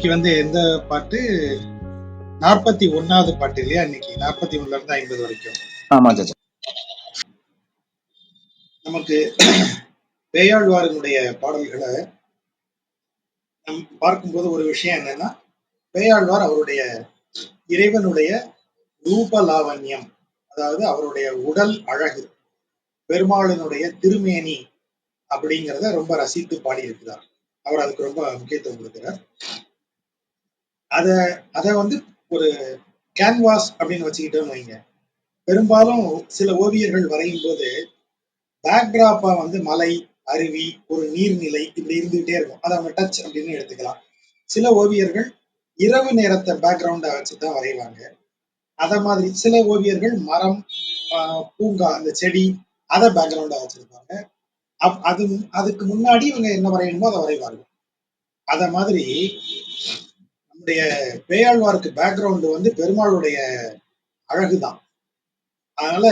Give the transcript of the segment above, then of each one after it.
இன்னைக்கு எந்த பாட்டு? 41வது பாட்டு இல்லையா? இன்னைக்கு 41ல இருந்து 50 வரைக்கும். ஆமா சாச்சா. நமக்கு பேயாழ்வாரினுடைய பாடல்களை பார்க்கும்போது ஒரு விஷயம் என்னன்னா, பேயாழ்வார் அவருடைய இறைவனுடைய ரூப லாவண்யம், அதாவது அவருடைய உடல் அழகு, பெருமாளினுடைய திருமேனி அப்படிங்கிறத ரொம்ப ரசித்து பாடியிருக்கிறார். அவர் அதுக்கு ரொம்ப முக்கியத்துவம் கொடுக்கிறார். அத ஒரு கேன்வாஸ் அப்படின்னு வச்சுக்கிட்டோம்னு வைங்க. பெரும்பாலும் சில ஓவியர்கள் வரையும் போது பேக்டிராப்பா மலை, அருவி, ஒரு நீர்நிலை இப்படி இருந்துகிட்டே இருக்கும். அதை அவங்க டச் அப்படின்னு எடுத்துக்கலாம். சில ஓவியர்கள் இரவு நேரத்தை பேக்ரவுண்டா வச்சுதான் வரைவாங்க. அத மாதிரி சில ஓவியர்கள் மரம், பூங்கா, அந்த செடி அதை பேக்ரவுண்டா வச்சிருப்பாங்க. அதுக்கு முன்னாடி இவங்க என்ன வரையணுமோ அதை வரைவாங்க. அத மாதிரி நம்முடைய பேயாழ்வாருக்கு பேக்ரவுண்டு பெருமாளுடைய அழகுதான். அதனால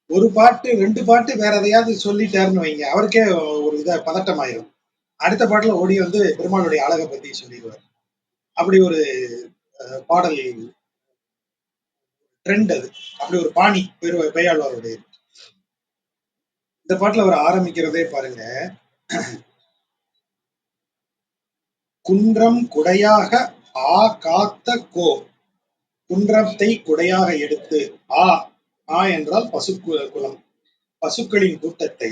ஒரு பாட்டு 2 பாட்டு வேற எதையாவது சொல்லிட்டாருன்னு வைங்க, அவருக்கே ஒரு பதட்டம் ஆயிரும். அடுத்த பாட்டுல ஓடி பெருமாளுடைய அழகை பத்தி சொல்லிடுவார். அப்படி ஒரு பாடல் ட்ரெண்ட் அது. அப்படி ஒரு பாணி பேயாழ்வாருடைய. இந்த பாட்டுல அவர் ஆரம்பிக்கிறதே பாருங்க. குன்றம் குடையாக ஆ காத்த கோ. குன்றத்தை குடையாக எடுத்து, ஆ என்றால் குலம், பசுக்களின் கூட்டத்தை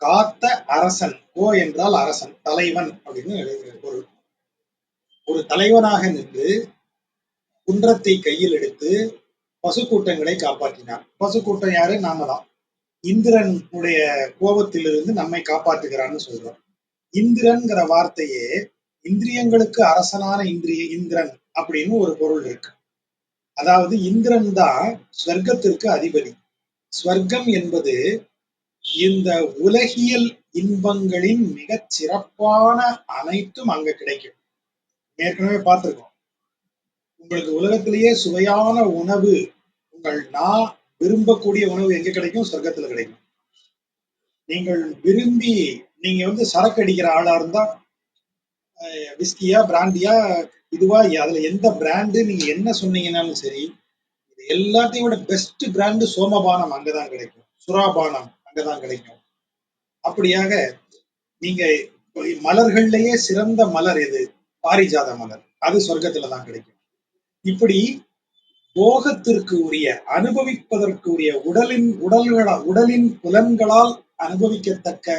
காத்த அரசன், கோ என்றால் அரசன், தலைவன் அப்படின்னு பொருள். ஒரு தலைவனாக நின்று குன்றத்தை கையில் எடுத்து பசு கூட்டங்களை காப்பாற்றினார். பசு கூட்டம் யாரு? நாம தான். இந்திரனுடைய கோபத்திலிருந்து நம்மை காப்பாற்றுகிறான்னு சொல்றோம். இந்திரன்கிற வார்த்தையே இந்திரியங்களுக்கு அரசனான இந்திரன் அப்படின்னு ஒரு பொருள் இருக்கு. அதாவது இந்திரன் தான் ஸ்வர்க்கத்திற்கு அதிபதி. ஸ்வர்க்கம் என்பது இந்த உலகியல் இன்பங்களின் மிகச் சிறப்பான அனைத்தும் அங்க கிடைக்கும். ஏற்கனவே பார்த்திருக்கோம். உங்களுக்கு உலகத்திலேயே சுவையான உணவு, உங்கள் நான் விரும்பக்கூடிய உணவு எங்க கிடைக்கும்? சொர்க்கத்துல கிடைக்கும். நீங்கள் விரும்பி நீங்க சரக்கு அடிக்கிற ஆளா இருந்தா விஸ்கியா, பிராண்டியா, இதுவா, அதுல எந்த பிராண்டு நீங்க என்ன சொன்னீங்கன்னாலும் சரி, எல்லாத்தையும் விட பெஸ்ட் பிராண்டு சோமபானம் அங்கதான் கிடைக்கும். சுறாபானம் அங்கதான் கிடைக்கும். அப்படியாக நீங்க மலர்கள்லயே சிறந்த மலர் எது? பாரிஜாத மலர். அது சொர்க்கத்துலதான் கிடைக்கும். இப்படி போகத்திற்கு உரிய, அனுபவிப்பதற்கு உரிய, உடலின் புலன்களால் அனுபவிக்கத்தக்க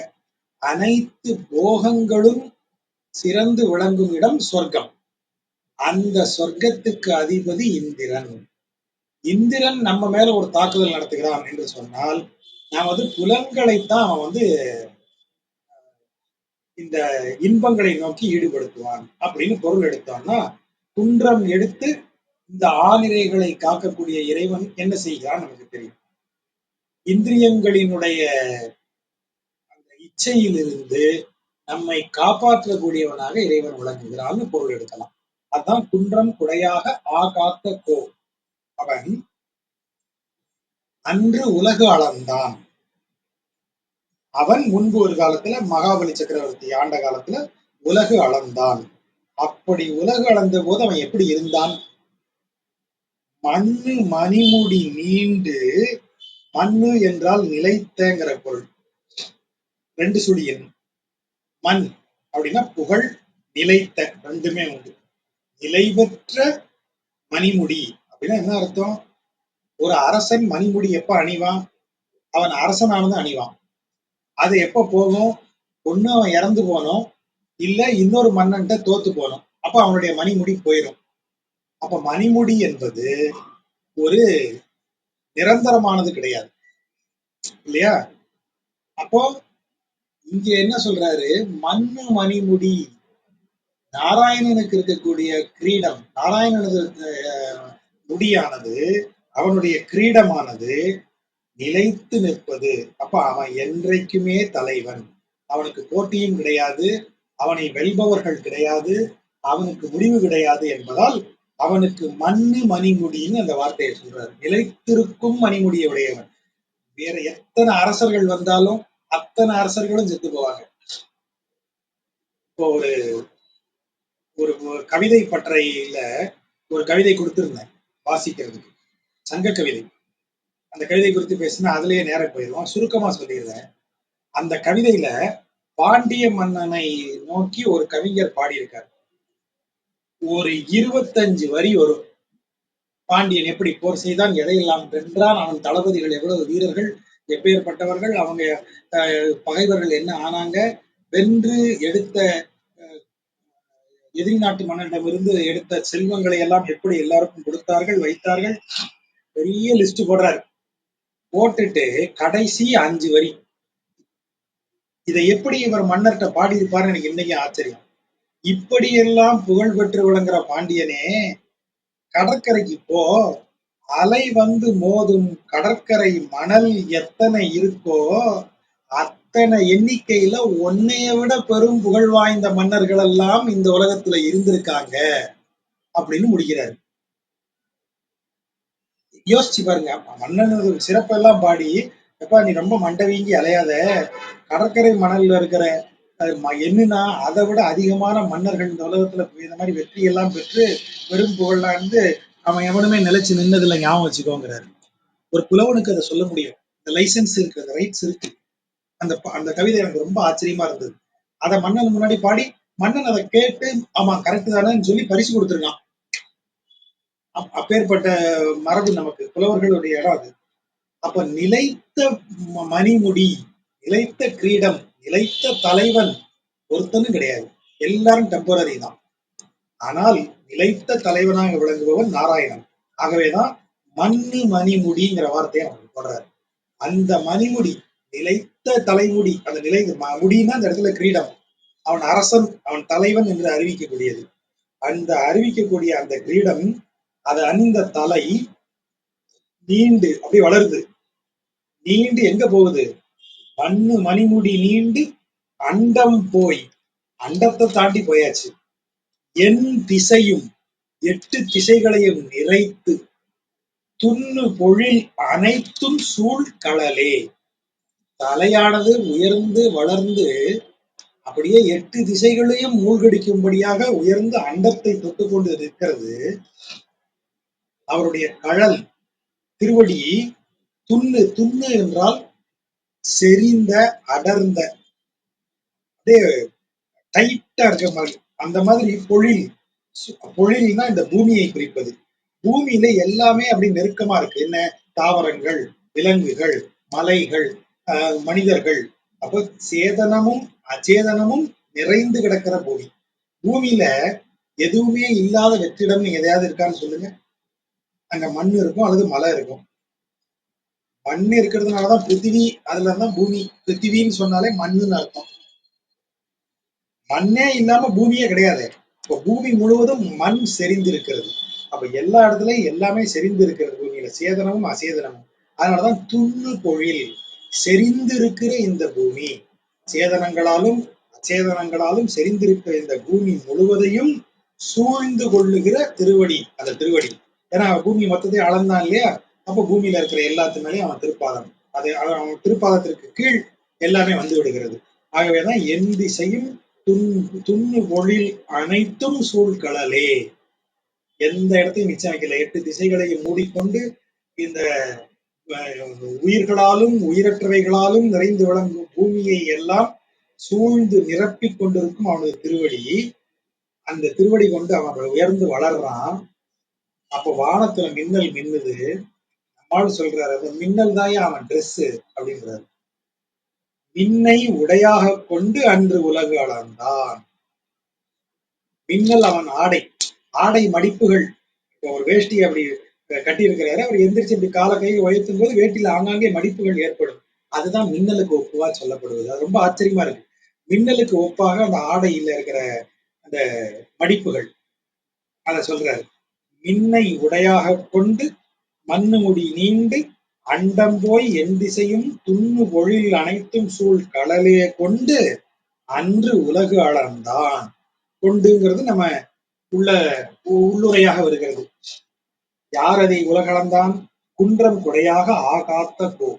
அனைத்து போகங்களும் சிறந்து விளங்கும் இடம் சொர்க்கம். அந்த சொர்க்கத்துக்கு அதிபதி இந்திரன். இந்திரன் நம்ம மேல ஒரு தாக்குதல் நடத்துகிறான் என்று சொன்னால், நாம் புலன்களைத்தான் அவன் இந்த இன்பங்களை நோக்கி ஈடுபடுத்துவான் அப்படின்னு பொருள் எடுத்தோம்னா, குன்றம் எடுத்து இந்த ஆநிரைகளை காக்கக்கூடிய இறைவன் என்ன செய்கிறான் நமக்கு தெரியும். இந்திரியங்களினுடைய அந்த இச்சையிலிருந்து நம்மை காப்பாற்றக்கூடியவனாக இறைவன் விளங்குகிறான்னு பொருள் எடுக்கலாம். அதான் குன்றம் குடையாக ஆ காத்த கோ. அவன் அன்று உலகு அளந்தான். அவன் முன்பு ஒரு காலத்துல மகாபலி சக்கரவர்த்தி ஆண்ட காலத்துல உலகு அளந்தான். அப்படி உலகு அளந்த போது அவன் எப்படி இருந்தான்? மண்ணு மணிமுடி நீண்டு, மண்ணு என்றால் நிலைத்தங்கிற பொருள். 2 சுழியன். மண் அப்படின்னா புகழ், நிலைத்த, ரெண்டுமே உண்டு. நிலைபெற்ற மணிமுடி அப்படின்னா என்ன அர்த்தம்? ஒரு அரசன் மணிமுடி எப்ப அணிவான்? அவன் அரசனானது அணிவான். அது எப்ப போகும்? ஒண்ணு அவன் இறந்து போனோம், இல்ல இன்னொரு மன்னன்ட்ட தோத்து போனோம். அப்ப அவனுடைய மணிமுடி போயிடும். அப்ப மணிமுடி என்பது ஒரு நிரந்தரமானது கிடையாது இல்லையா? அப்போ இங்க என்ன சொல்றாரு? மண்ணு மணிமுடி. நாராயணனுக்கு இருக்கக்கூடிய கிரீடம், நாராயணனது முடியானது, அவனுடைய கிரீடமானது நிலைத்து நிற்பது. அப்ப அவன் என்றைக்குமே தலைவன். அவனுக்கு போட்டியும் கிடையாது, அவனை வெல்பவர்கள் கிடையாது, அவனுக்கு முடிவு கிடையாது என்பதால் அவனுக்கு மண்ணு மணிமுடின்னு அந்த வார்த்தையை சொல்றாரு. நிலைத்திருக்கும் மணிமுடியை உடையவன். வேற எத்தனை அரசர்கள் வந்தாலும் அத்தனை அரசர்களும் செத்து போவாங்க. இப்போ ஒரு கவிதை பட்டறையில ஒரு கவிதை கொடுத்திருந்தேன் வாசிக்கிறதுக்கு, சங்க கவிதை. அந்த கவிதை குறித்து பேசினா அதுலயே நேரம் போயிடும். சுருக்கமா சொல்லிடுறேன். அந்த கவிதையில பாண்டிய மன்னனை நோக்கி ஒரு கவிஞர் பாடியிருக்கார். ஒரு 25 வரி வரும். பாண்டியன் எப்படி போர் செய்தான், எதையெல்லாம் வென்றான், அவன் தளபதிகள் எவ்வளவு வீரர்கள், எப்பேற்பட்டவர்கள், அவங்க பகைவர்கள் என்ன ஆனாங்க, வென்று எடுத்த எதிரி நாட்டு மன்னனிடமிருந்து எடுத்த செல்வங்களை எல்லாம் எப்படி எல்லாருக்கும் கொடுத்தார்கள், வைத்தார்கள். பெரிய லிஸ்ட் போடுறாரு. போட்டுட்டு கடைசி 5 வரி. இதை எப்படி இவர் மன்னர்கிட்ட பாடியிருப்பாருன்னு எனக்கு இன்னைக்கு ஆச்சரியம். இப்படியெல்லாம் புகழ் பெற்று விளங்குற பாண்டியனே, கடற்கரைக்கு போ, அலை வந்து மோதும் கடற்கரை மணல் எத்தனை இருக்கோ அத்தனை எண்ணிக்கையில உன்னைய விட பெரும் புகழ் வாய்ந்த மன்னர்கள் எல்லாம் இந்த உலகத்துல இருந்திருக்காங்க அப்படின்னு முடிக்கிறாரு. யோசிச்சு பாருங்க, மன்னனோட சிறப்பெல்லாம் பாடி, எப்பா நீ ரொம்ப மண்டை வீங்கி அலையாத, கடற்கரை மணல்ல இருக்கிற என்னன்னா அதை விட அதிகமான மன்னர்கள் இந்த உலகத்துல இந்த மாதிரி வெற்றி எல்லாம் பெற்று பெரும் புகழ்லாம் இருந்து அவன் எவனுமே நிலைச்சு நின்னதில்லை, ஞாபகம் வச்சுக்கோங்கிறாரு. ஒரு புலவனுக்கு அதை சொல்ல முடியும். இந்த லைசன்ஸ் இருக்கு, அந்த ரைட்ஸ் இருக்கு. அந்த அந்த கவிதை எனக்கு ரொம்ப ஆச்சரியமா இருந்தது. அதை மன்னன் முன்னாடி பாடி, மன்னன் அதை கேட்டு ஆமா கரெக்ட் தானேன்னு சொல்லி பரிசு கொடுத்திருக்கான். அப்பேற்பட்ட மரபு நமக்கு புலவர்களுடைய இடம் அது. அப்ப நிலைத்த மணிமுடி, நிலைத்த கிரீடம், நிலைத்த தலைவன் ஒருத்தனும் கிடையாது. எல்லாரும் டெம்பரரி தான். ஆனால் நிலைத்த தலைவனாக விளங்குபவன் நாராயணன். ஆகவேதான் மண்ணு மணிமுடிங்கிற வார்த்தையை அவன் போடுறாரு. அந்த மணிமுடி, நிலைத்த தலைமுடி, அந்த நிலை முடின்னா அந்த இடத்துல கிரீடம். அவன் அரசன், அவன் தலைவன் என்று அறிவிக்கக்கூடியது. அந்த அறிவிக்கக்கூடிய அந்த கிரீடம், அதை அணிந்த தலை நீண்டு அப்படி வளருது. நீண்டு எங்க போகுது? மண்ணு மணிமுடி நீண்டு அண்டம் போய், அண்டத்தை தாண்டி போயாச்சு. என் திசையும் 8 திசைகளையும் நிறைத்து துண்ணு பொழில் அனைத்தும் சூழ் களலே. தலையானது உயர்ந்து வளர்ந்து அப்படியே 8 திசைகளையும் மூழ்கடிக்கும்படியாக உயர்ந்து அண்டத்தை தொட்டுக் கொண்டு நிற்கிறது. அவருடைய கழல் திருவடி துண்ணு, துண்ணு என்றால் செறிந்த அடர்ந்த, அப்படியே டைட்டா இருக்க மாதிரி. அந்த மாதிரி பொழில், பொழில்னா இந்த பூமியை குறிப்பது. பூமியில எல்லாமே அப்படி நெருக்கமா இருக்கு. என்ன? தாவரங்கள், விலங்குகள், மலைகள், மனிதர்கள். அப்ப சேதனமும் அச்சேதனமும் நிறைந்து கிடக்கிற பூமி. பூமியில எதுவுமே இல்லாத வெற்றிடம் எதையாவது இருக்கான்னு சொல்லுங்க. அங்க மண் இருக்கும் அல்லது மலை இருக்கும். மண் இருக்கிறதுனாலதான் பிருத்திவி, அதுலதான் பூமி. பிருத்திவின்னு சொன்னாலே மண்ணுன்னு அர்த்தம். மண்ணே இல்லாம பூமியே கிடையாது. இப்ப பூமி முழுவதும் மண் செறிந்து இருக்கிறது. அப்ப எல்லா இடத்துலயும் எல்லாமே செறிந்து இருக்கிறது பூமியில, சேதனமும் அசேதனமும். அதனாலதான் துண்ணு பொழில், செறிந்து இருக்கிற இந்த பூமி, சேதனங்களாலும் அச்சேதனங்களாலும் செறிந்திருக்கிற இந்த பூமி முழுவதையும் சூழ்ந்து கொள்ளுகிற திருவடி, அந்த திருவடி. ஏன்னா பூமி மொத்தத்தை அளந்தான் இல்லையா? அப்ப பூமியில இருக்கிற எல்லாத்து மேலேயும் அவன் திருப்பாதம், அது அவன் திருப்பாதத்திற்கு கீழ் எல்லாமே வந்து விடுகிறது. ஆகவேதான் என் திசையும் துண்ணு பொழில் அனைத்தும் சூழ்கடலே. எந்த இடத்தையும் மிச்சம் வைக்கல. 8 திசைகளையும் மூடிக்கொண்டு இந்த உயிர்களாலும் உயிரற்றவைகளாலும் நிறைந்து விளங்கும் பூமியை எல்லாம் சூழ்ந்து நிரப்பிக் கொண்டிருக்கும் அவனது திருவடி. அந்த திருவடி கொண்டு அவன் உயர்ந்து வளர்றான். அப்ப வானத்துல மின்னல் மின்னுது. நம்மால் சொல்றாரு, அந்த மின்னல் தாயா அவன் ட்ரெஸ் அப்படின்றாரு. மின்னை உடையாக கொண்டு அன்று உலகு அளந்தான். மின்னல் அவன் ஆடை, ஆடை மடிப்புகள். இப்போ ஒரு வேஷ்டி அப்படி கட்டி இருக்கிறாரு, அவர் எந்திரிச்சு இப்படி கால கையை உயர்த்தும் போது வேட்டியில ஆங்காங்கே மடிப்புகள் ஏற்படும். அதுதான் மின்னலுக்கு ஒப்புவா சொல்லப்படுவது. அது ரொம்ப ஆச்சரியமா இருக்கு. மின்னலுக்கு ஒப்பாக அந்த ஆடையில இருக்கிற அந்த மடிப்புகள், அத சொல்றாரு. மின்னை உடையாக கொண்டு மண்ணு முடி நீண்டு அண்டம் போய் என் திசையும் துண்ணு பொழில் அனைத்தும் சூழ் கடலே கொண்டு அன்று உலகு அளந்தான். கொண்டுங்கிறது நம்ம உள்ள உள்ளுரையாக வருகிறது. யார் அதை உலகளந்தான்? குன்றம் கொடையாக ஆகாத்த கோ.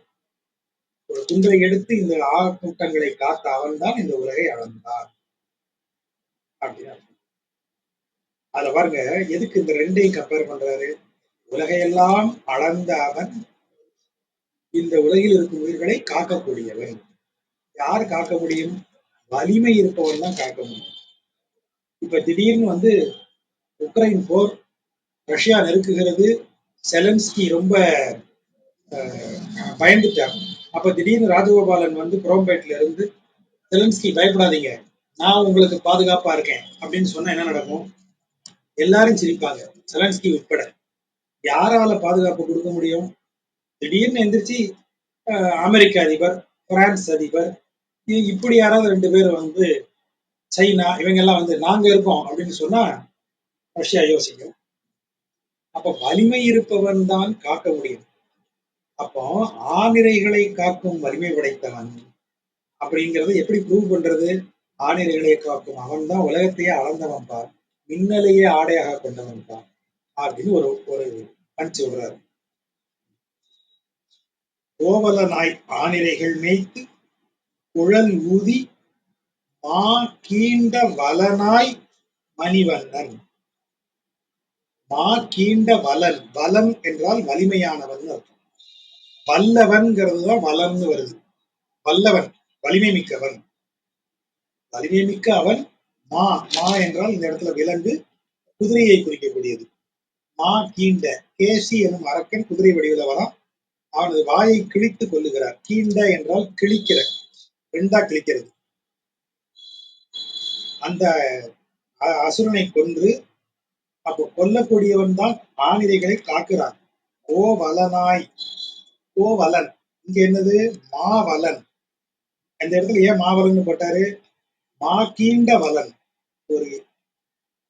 ஒரு குன்றை எடுத்து இந்த கூட்டங்களை காத்த அவன்தான் இந்த உலகை அளந்தான் அப்படின்னா. அதுல பாருங்க, எதுக்கு இந்த ரெண்டையும் கம்பேர் பண்றாரு? உலகையெல்லாம் அளந்த அவன் இந்த உலகில் இருக்கும் உயிர்களை காக்கக்கூடியவன். யார் காக்க முடியும்? வலிமை இருப்பவன் தான் காக்க முடியும். இப்ப திடீர்னு உக்ரைன் போர், ரஷ்யா நெருக்குகிறது, செலன்ஸ்கி ரொம்ப பயந்துட்டார். அப்ப திடீர்னு ராஜகோபாலன் குரோம்பேட்ல இருந்து, செலன்ஸ்கி பயப்படாதீங்க, நான் உங்களுக்கு பாதுகாப்பா இருக்கேன் அப்படின்னு சொன்னா என்ன நடக்கும்? எல்லாரும் சிரிப்பாங்க, செலன்ஸ்கி உட்பட. யாரால பாதுகாப்பு கொடுக்க முடியும்? திடீர்னு எந்திரிச்சு அமெரிக்க அதிபர், பிரான்ஸ் அதிபர், இப்படி யாராவது ரெண்டு பேர் சைனா இவங்க எல்லாம் நாங்க இருக்கோம் அப்படின்னு சொன்னா ரஷ்யா யோசிக்கும். அப்ப வலிமை இருப்பவன் தான் காக்க முடியும். அப்போ ஆணிரைகளை காக்கும் வலிமை படைத்தவன் அப்படிங்கறத எப்படி ப்ரூவ் பண்றது? ஆணிரைகளை காக்கும் அவன் தான் உலகத்தையே அளந்தவன் பார், மின்னலையே ஆடையாக கொண்டவன் பார் அப்படின்னு ஒரு ஒரு பஞ்ச் விடுறாரு. கோவலனாய் ஆணிரைகள் மேய்த்து குழல் ஊதி மா கீண்ட வலனாய் மணிவண்ணன். மா கீண்ட வலன், வலன் என்றால் வலிமையானவன் அர்த்தம். வல்லவன்கிறது தான் வலம்னு வருது. வல்லவன், வலிமை மிக்கவன். வலிமை மிக்க அவன். மா, மா என்றால் இந்த இடத்துல விலங்கு, குதிரையை குறிக்கக்கூடியது. மா கீண்ட, கேசி எனும் அரக்கன் குதிரை வடிவில வரான். அவனது வாயை கிழித்து கொள்ளுகிறார். கீண்ட என்றால் கிழிக்கிற, ரெண்டா கிழிக்கிறது. அந்த அசுரனை கொன்று, அப்போ கொல்லக்கூடியவன் தான் ஆணிரைகளை காக்கிறான். கோவலனாய், கோவலன் இங்க என்னது? மாவலன். அந்த இடத்துல ஏன் மாவலன் போட்டாரு? மா கீண்ட வலன், ஒரு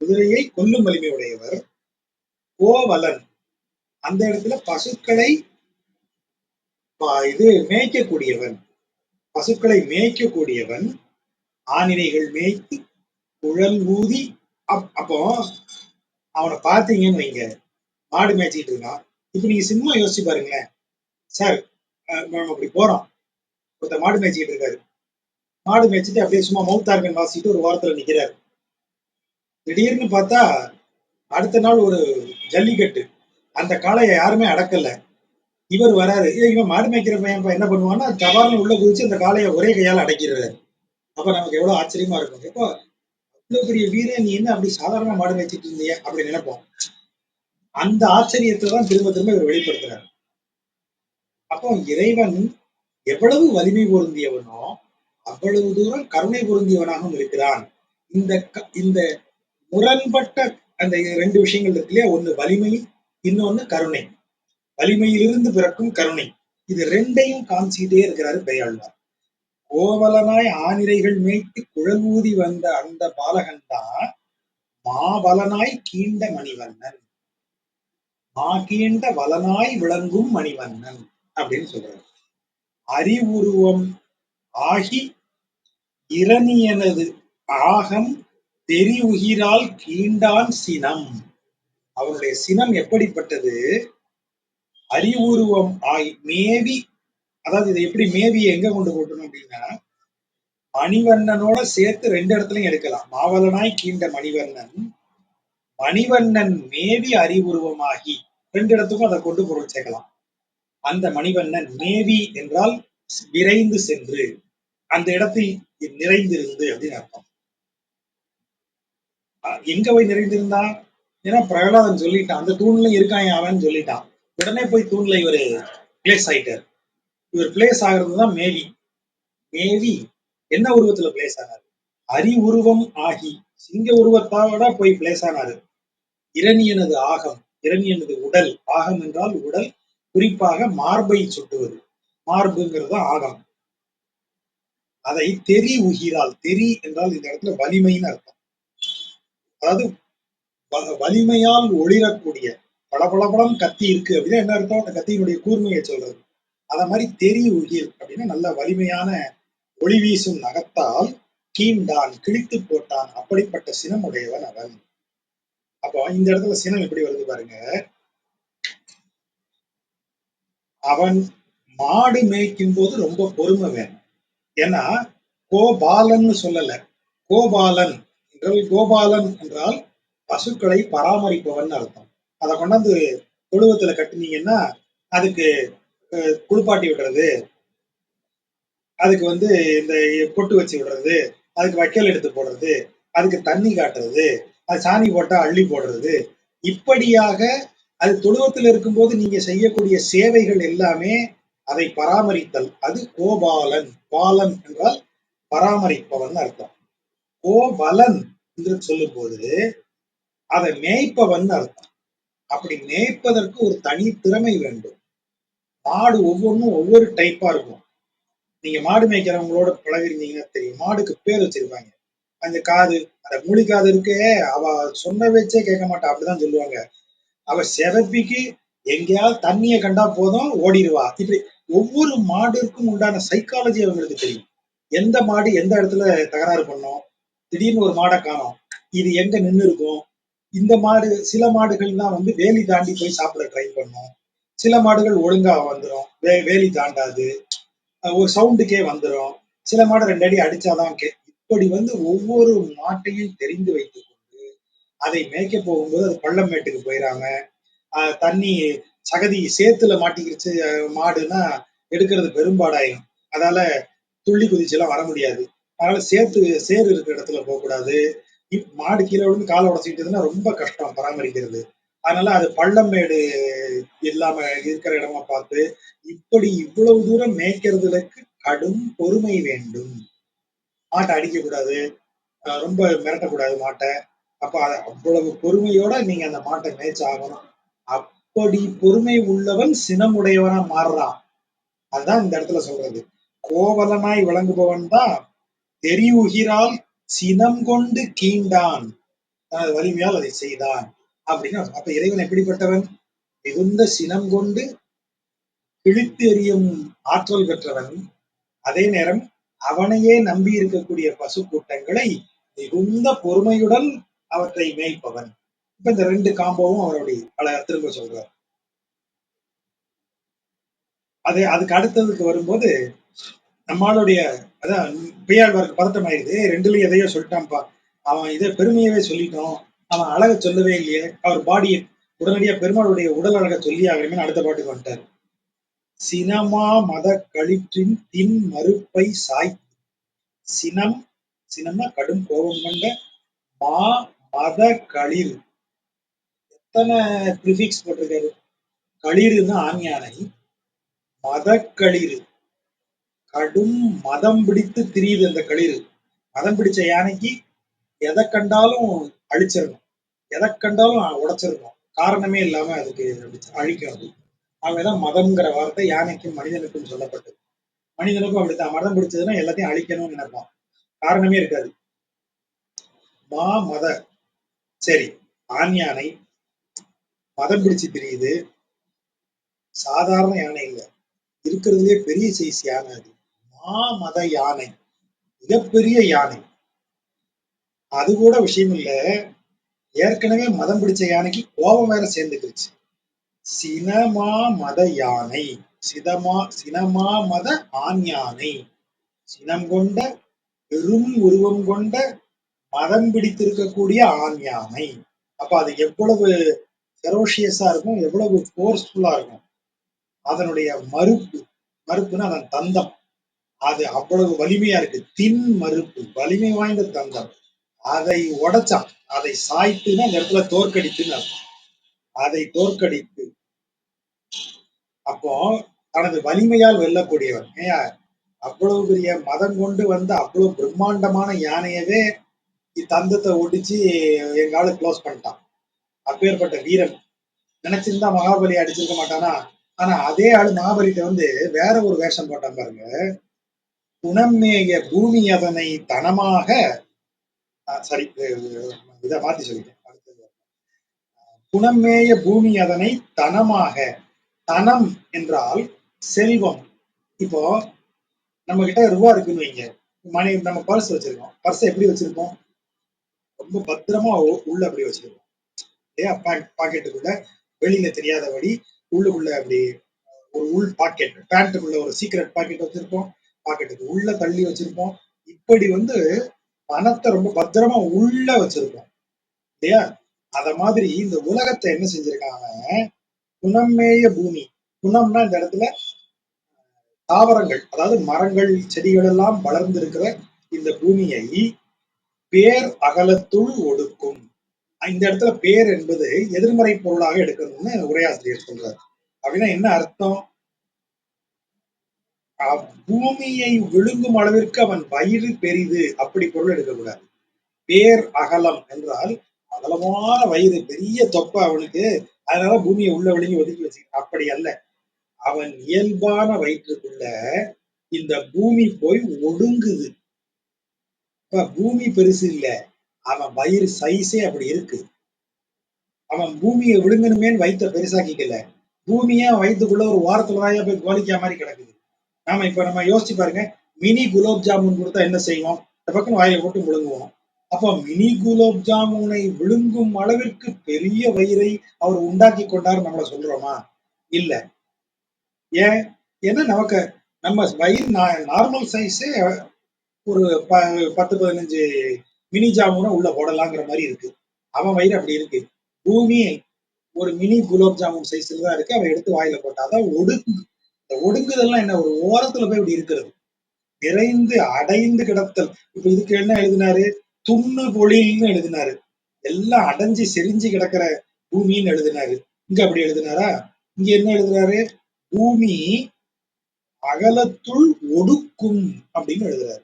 குதிரையை கொல்லும் வலிமை உடையவர். கோவலன், அந்த இடத்துல பசுக்களை இது மேய்க்கக்கூடியவன், பசுக்களை மேய்க்கக்கூடியவன். ஆணிரைகள் மேய்த்து குழல் ஊதி. அப்போ அவனை பார்த்தீங்கன்னு வைங்க, மாடு மேய்ச்சிட்டு இருக்கான். இப்ப நீங்க சினிமா யோசிச்சு பாருங்களேன் சார். நம்ம அப்படி போறோம், ஒருத்த மாடு மேய்ச்சிட்டு இருக்காரு. மாடு மேய்ச்சிட்டு அப்படியே சும்மா மவுத்தார்கன் வாசிட்டு ஒரு வாரத்துல நிக்கிறாரு. திடீர்னு பார்த்தா அடுத்த நாள் ஒரு ஜல்லிக்கட்டு, அந்த காளையை யாருமே அடக்கல. இவர் வராரு. இவன் மாடு மேய்க்கிற பையன் என்ன பண்ணுவான்னா, தபார்னு உள்ள குதிச்சு அந்த காளையை ஒரே கையால அடக்கிறாரு. அப்ப நமக்கு எவ்வளவு ஆச்சரியமா இருக்கும். எப்போ இவ்வளவு பெரிய வீரன், நீ என்ன அப்படி சாதாரணமா மாடு மேய்ச்சிட்டு இருந்திய அப்படி நினைப்போம். அந்த ஆச்சரியத்தை தான் திரும்ப திரும்ப இவர் வெளிப்படுத்துறாரு. அப்போ இறைவன் எவ்வளவு வலிமை பொருந்தியவனோ அவ்வளவு தூரம் கருணை பொருந்தியவனாகவும் இருக்கிறான். இந்த இந்த முரண்பட்ட அந்த ரெண்டு விஷயங்கள் இருக்கு இல்லையா, ஒண்ணு வலிமை, இன்னொன்னு கருணை. வலிமையிலிருந்து பிறக்கும் கருணை, இது ரெண்டையும் காமிச்சுக்கிட்டே இருக்கிறாரு பெரியாழ்வார். கோவலனாய் ஆணிரைகள் மேய்த்து குழல் ஊதி வந்த அந்த பாலகன் தான் மாவலனாய் கீண்ட மணிவண்ணன். மா கீண்ட வலனாய் விளங்கும் மணிவண்ணன் அப்படின்னு சொல்றாரு. அறிவுருவம் ஆகி இரணியனது ஆகம் தெரிவுகிரால் கீண்டான் சினம். அவனுடைய சினம் எப்படிப்பட்டது? அறிவுருவம் ஆகி மேவி, அதாவது இதை எப்படி மேவியை எங்க கொண்டு போட்டணும் அப்படின்னா, மணிவண்ணனோட சேர்த்து ரெண்டு இடத்துலையும் எடுக்கலாம். மாவலனாய் கீண்ட மணிவண்ணன், மணிவண்ணன் மேவி அறிவுருவமாகி, ரெண்டு இடத்துக்கும் அதை கொண்டு பொருள் சேர்க்கலாம். அந்த மணிவண்ணன் மேவி என்றால் விரைந்து சென்று, அந்த இடத்தில் நிறைந்திருந்து அப்படின்னு அர்த்தம். எங்க போய் நிறைந்திருந்தான்? ஏன்னா பிரகலாதன் சொல்லிட்டான், அந்த தூண்ல இருக்கான் அவன் சொல்லிட்டான். உடனே போய் தூண்ல இவரு பிளேஸ் ஆயிட்டார். இவர் பிளேஸ் ஆகிறதுதான் மேவி. மேவி என்ன உருவத்துல பிளேஸ் ஆனாரு? அரி உருவம் ஆகி சிங்க உருவத்தோட போய் பிளேஸ் ஆனாரு. இரணியனது ஆகம், இரணியனது உடல், ஆகம் என்றால் உடல், குறிப்பாக மார்பை சுட்டுவது. மார்புங்கிறது ஆகம். அதை தெரி உகிரால், தெரி என்றால் இந்த இடத்துல வலிமைன்னு அர்த்தம். அதாவது வலிமையால் ஒளிரக்கூடிய, பளபளபளம் கத்தி இருக்கு அப்படின்னா என்ன அர்த்தம்? அந்த கத்தியினுடைய கூர்மையை சொல்றது. அத மாதிரி தெரி உகிர் அப்படின்னா நல்ல வலிமையான ஒளி வீசும் நகத்தால் கீண்டான், கிழித்து போட்டான், அப்படிப்பட்ட சினம் உடையவன் அவன். அப்போ இந்த இடத்துல சினம் எப்படி வருது பாருங்க. அவன் மாடு மேய்க்கும் போது ரொம்ப பொறுமை வேணும். ஏன்னா கோபாலன் சொல்லல, கோபாலன் என்றால், கோபாலன் என்றால் பசுக்களை பராமரிப்பவன் அர்த்தம். அதை கொண்டாந்து தொழுவத்துல கட்டுனீங்கன்னா அதுக்கு குளிப்பாட்டி விடுறது, அதுக்கு வந்து இந்த பொட்டு வச்சு விடுறது, அதுக்கு வைக்கல் எடுத்து போடுறது, அதுக்கு தண்ணி காட்டுறது, அது சாணி போட்டா அள்ளி போடுறது, இப்படியாக அது தொழுவத்தில் இருக்கும்போது நீங்க செய்யக்கூடிய சேவைகள் எல்லாமே அதை பராமரித்தல். அது கோபாலன். பாலன் என்றால் பராமரிப்பவன் அர்த்தம். கோவலன் என்று சொல்லும்போது அதை மேய்ப்பவன் அர்த்தம். அப்படி மேய்ப்பதற்கு ஒரு தனி திறமை வேண்டும். மாடு ஒவ்வொன்றும் ஒவ்வொரு டைப்பா இருக்கும். நீங்க மாடு மேய்க்கிறவங்களோட பழகிருந்தீங்கன்னா தெரியும். மாடுக்கு பேர் வச்சிருப்பாங்க. அந்த காது, அந்த மூலி காது இருக்கே, அவ சொன்ன பேச்சே கேட்க மாட்டா. அப்படிதான் சொல்லுவாங்க. அவ செவப்பிக்கு எங்கேயாவது தண்ணிய கண்டா போதும் ஓடிடுவா. இப்படி ஒவ்வொரு மாடுக்கும் உண்டான சைக்காலஜி அவங்களுக்கு தெரியும். எந்த மாடு எந்த இடத்துல தகராறு பண்ணும், திடீர்னு ஒரு மாடை காணோம், இது எங்க நின்று இருக்கும். இந்த மாடு, சில மாடுகள் தான் வந்து வேலி தாண்டி போய் சாப்பிட ட்ரை பண்ணும். சில மாடுகள் ஒழுங்கா வந்துடும், வேலி தாண்டாது, ஒரு சவுண்டுக்கே வந்துடும். சில மாடு ரெண்டு அடி அடிச்சாதான் இப்படி வந்து ஒவ்வொரு மாட்டையும் தெரிந்து வைத்துக் கொண்டு அதை மேய்க்க போகும்போது அது பள்ளம் மேட்டுக்கு போயிடாம, தண்ணி சகதி சேத்துல மாட்டிக்கிடுச்சு மாடுன்னா எடுக்கிறது பெரும்பாடாயிரும். அதால துள்ளி குதிச்சு எல்லாம் வர முடியாது. அதனால சேறு இருக்கிற இடத்துல போகக்கூடாது. மாடு கீழே விழுந்து காலை உடச்சிக்கிட்டதுன்னா ரொம்ப கஷ்டம் பராமரிக்கிறது. அதனால அது பள்ளம் மேடு இல்லாம இருக்கிற இடமா பார்த்து, இப்படி இவ்வளவு தூரம் மேய்க்கிறதுக்கு கடும் பொறுமை வேண்டும். மாட்டை அடிக்க கூடாது, ரொம்ப மிரட்டக்கூடாது மாட்டை. அப்ப அவ்வளவு பொறுமையோட நீங்க அந்த மாட்டை மேய்ச்சி ஆகணும். அப்படி பொறுமை உள்ளவன் சினமுடையவனா மாறுறான். அதுதான் இந்த இடத்துல சொல்றது. கோவலனாய் விளங்குபவன் தான் தெரிவுகிறால் சினம் கொண்டு கீண்டான், தனது வலிமையால் அதை செய்தான் அப்படின்னு. அப்ப இறைவன் எப்படிப்பட்டவன்? மிகுந்த சினம் கொண்டு கிழித்து எறியும் ஆற்றல் பெற்றவன். அதே நேரம் அவனையே நம்பி இருக்கக்கூடிய பசு கூட்டங்களை மிகுந்த பொறுமையுடன் அவற்றை மேய்ப்பவன். இப்ப இந்த ரெண்டு காம்போவும் அவருடைய திரும்ப சொல்றார். அதுக்கு அடுத்ததுக்கு வரும்போது நம்மளுடைய அதான் பெரியாழ்வாருக்கு பதட்டம் ஆயிடுது. ரெண்டுலயும் எதையோ சொல்லிட்டான்ப்பா, அவன் இதை பெருமையவே சொல்லிட்டோம், அவன் அழக சொல்லவே இல்லையே, அவர் பாடியை உடனடியா பெருமாளுடைய உடல் அழக சொல்லி ஆகணுமே அடுத்த பாட்டுக்கு வந்துட்டார். சினமா மத களிற்றின் தின் மறுப்பை சாய். சினம், சினம்னா கடும் கோபம் கொண்ட, மா மத களிர், எத்தனை பிரிபிக்ஸ் போட்டிருக்காரு. களிறுன்னா ஆஞ்ஞானை, மதக்களிறு, கடும் மதம் பிடித்து திரியுது அந்த களிறு. மதம் பிடிச்ச யானைக்கு எதை கண்டாலும் அழிச்சிடணும், எதை கண்டாலும் உடைச்சிடணும், காரணமே இல்லாம அதுக்கு அழிக்கும். அது அவங்கதான் மதம்ங்கிற வார்த்தை யானைக்கும் மனிதனுக்கும் சொல்லப்பட்டது. மனிதனுக்கும் அப்படித்தான், மதம் பிடிச்சதுன்னா எல்லாத்தையும் அழிக்கணும்னு நினைப்பான், காரணமே இருக்காது. மா மத, சரி, ஆண் யானை மதம் பிடிச்சு திரியுது, சாதாரண யானை இல்லை, இருக்கிறதுலே பெரிய சைஸ் யானை அது. மா மத யானை, மிகப்பெரிய யானை. அது கூட விஷயம் இல்ல, ஏற்கனவே மதம் பிடிச்ச யானைக்கு கோபம் வேற சேர்ந்துக்கிடுச்சு. சினமா மத யானை, சினமா மத ஆண் யானை, சினம் கொண்ட பெரும் உருவம் கொண்ட மதம் பிடித்திருக்கக்கூடிய ஆண் யானை. அப்ப அது எவ்வளவு ஃபெரோஷியஸா இருக்கும், எவ்வளவு போர்ஸ்ஃபுல்லா இருக்கும். அதனுடைய மறுப்புன்னா அதன் தந்தம், அது அவ்வளவு வலிமையா இருக்கு. தின் மறுப்பு, வலிமை வாய்ந்த தந்தம். அதை உடைச்சான், அதை சாய்த்துன்னா அந்த இடத்துல தோற்கடித்துன்னு, அதை தோற்கடித்து, அப்போ தனது வலிமையால் வெல்லக்கூடியவன். அவ்வளவு பெரிய மதம் கொண்டு வந்த அவ்வளவு பிரம்மாண்டமான யானையவே தந்தத்தை ஒடிச்சு எங்கால க்ளோஸ் பண்ணிட்டான். அப்பேற்பட்ட வீரன் நினைச்சிருந்தா மகாபலி அடிச்சிருக்க மாட்டானா? ஆனா அதே ஆளு மகாபலிட்ட வந்து வேற ஒரு வேஷம் போட்டான் பாருங்க. குணமேய பூமி அதனை தனமாக, சரி இதை மாத்தி சொல்லிட்டேன். குணமேய பூமி அதனை தனமாக. தனம் என்றால் செல்வம். இப்போ நம்ம கிட்ட ரூபா இருக்குன்னு வைங்க, நம்ம பர்ஸ் வச்சிருக்கோம், பர்ஸ் எப்படி வச்சிருக்கோம்? ரொம்ப பத்திரமா உள்ள அப்படி வச்சிருக்கோம் இல்லையா? பாக்கெட்டுக்குள்ள வெளியில தெரியாதபடி உள்ளுக்குள்ள அப்படி ஒரு உள் பாக்கெட், பேண்ட்டுக்குள்ள ஒரு சீக்ரெட் பாக்கெட் வச்சிருப்போம், பாக்கெட்டுக்கு உள்ள தள்ளி வச்சிருப்போம். இப்படி வந்து பணத்தை ரொம்ப பத்திரமா உள்ள வச்சிருப்போம் இல்லையா? அத மாதிரி இந்த உலகத்தை என்ன செஞ்சிருக்காங்க, குணமேய பூமி. குணம்னா இந்த இடத்துல தாவரங்கள், அதாவது மரங்கள் செடிகள் எல்லாம் வளர்ந்திருக்கிற இந்த பூமியை பேர் அகலத்துள் ஒடுக்கும். இந்த இடத்துல பேர் என்பது எதிர்மறை பொருளாக எடுக்கணும்னு உரையாசிரியர் சொல்றார். அப்படின்னா என்ன அர்த்தம்? பூமியை விழுங்கும் அளவிற்கு அவன் வயிறு பெரிது, அப்படி பொருள் எடுக்கக்கூடாது. பேர் அகலம் என்றால் அகலமான வயிறு, பெரிய தொப்பை அவனுக்கு, அதனால பூமியை உள்ள விழுங்கி ஒதுக்கி வச்சுக்க, அப்படி அல்ல. அவன் இயல்பான வயிற்றுக்குள்ள இந்த பூமி போய் ஒடுங்குது. இப்ப பூமி பெருசு இல்ல, அவன் வயிறு சைஸே அப்படி இருக்கு. அவன் பூமியை விழுங்கணுமேன்னு வயிற்ற பெருசாக்கிக்கல, பூமியா வயிற்றுக்குள்ள ஒரு வாரத்துல வாயா போய் கோலிக்கா மாதிரி கிடக்குது. நம்ம யோசிச்சு பாருங்க, மினி குலோப் ஜாமுன் கொடுத்தா என்ன செய்வோம்? இந்த பக்கம் வாயில போட்டு முழுங்குவோம். அப்போ மினி குலோப் ஜாமுனை விழுங்கும் அளவிற்கு பெரிய வயிறை அவர் உண்டாக்கி கொண்டார் நம்மள சொல்றோமா? இல்ல. ஏன்? ஏன்னா நமக்கு நம்ம வயிறு நார்மல் சைஸே ஒரு 10-15 மினி ஜாமுனை உள்ள போடலாங்கிற மாதிரி இருக்கு. அவன் வயிறு அப்படி இருக்கு. பூமி ஒரு மினி குலோப் ஜாமுன் சைஸ்ல தான் இருக்கு. அவன் எடுத்து வாயில போட்டாதான் ஒடுங்கு. இந்த ஒடுங்குதெல்லாம் என்ன, ஒரு ஓரத்துல போய் இப்படி இருக்கிறது, நிறைந்து அடைந்து கிடத்தல். இப்ப இதுக்கு என்ன எழுதினாரு? துண்ணு பொழில்னு எழுதினாரு. எல்லாம் அடைஞ்சு செறிஞ்சு கிடக்கிற பூமின்னு எழுதினாரு. இங்க அப்படி எழுதினாரா? இங்க என்ன எழுதுறாரு? பூமி அகலத்துள் ஒடுக்கும் அப்படின்னு எழுதுறாரு.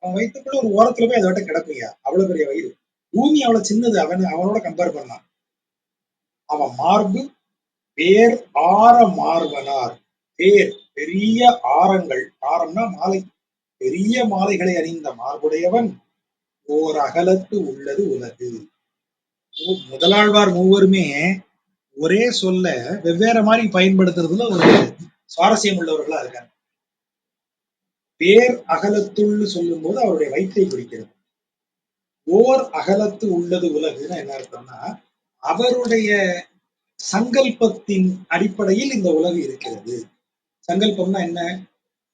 அவன் வயிற்றுக்குள்ள ஒரு ஓரத்துல போய் அதோட கிடக்குயா, அவ்வளவு பெரிய வயிறு. பூமி அவ்வளவு சின்னது, அவனோட கம்பேர் பண்ணான். அவன் மார்பு வேர் ஆர மார்பனார். வேர் பெரிய ஆரங்கள், ஆரம்னா மாலை, பெரிய மாலைகளை அணிந்த மார்புடையவன் ஓர் அகலத்து உள்ளது உலகு. முதலாழ்வார் மூவருமே ஒரே சொல்ல வெவ்வேறு மாதிரி பயன்படுத்துறதுல ஒரு சுவாரஸ்யம் உள்ளவர்களா இருக்காங்க. பேர் அகலத்துள்னு சொல்லும் போது அவருடைய வயிற்றை குறிக்கிறது. ஓர் அகலத்து உள்ளது உலகுன்னு என்ன அர்த்தம்னா, அவருடைய சங்கல்பத்தின் அடிப்படையில் இந்த உலகு இருக்கிறது. சங்கல்பம்னா என்ன?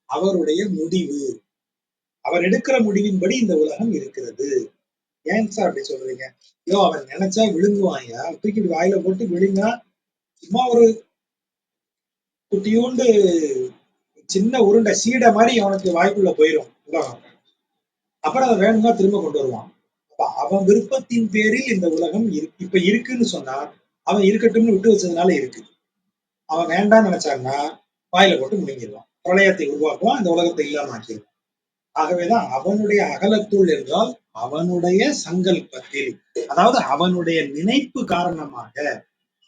அவருடைய முடிவு, அவர் எடுக்கிற முடிவின்படி இந்த உலகம் இருக்கிறது. ஏன் சார் அப்படி சொல்றீங்க? ஐயோ, அவன் நினைச்சா விழுங்குவாயா, தூக்கிட்டு வாயில போட்டு விழுங்கா, சும்மா ஒரு குட்டியூண்டு சின்ன உருண்டை சீடை மாதிரி அவனுக்கு வாய்க்குள்ள போயிடும் உலகம். அப்புறம் அதை வேணுமா திரும்ப கொண்டு வருவான். அப்ப அவன் விருப்பத்தின் பேரில் இந்த உலகம் இப்ப இருக்குன்னு சொன்னா, அவன் இருக்கட்டும்னு விட்டு வச்சதுனால இருக்கு. அவன் வேண்டாம்னு நினைச்சான்னா வாயில போட்டு முழுங்கிடுவான், பிரளயத்தை உருவாக்குவான், இந்த உலகத்தை இல்லாம ஆக்கிடுவான். ஆகவேதான் அவனுடைய அகலத்துள் என்றால் அவனுடைய சங்கல்பத்தில், அதாவது அவனுடைய நினைப்பு காரணமாக,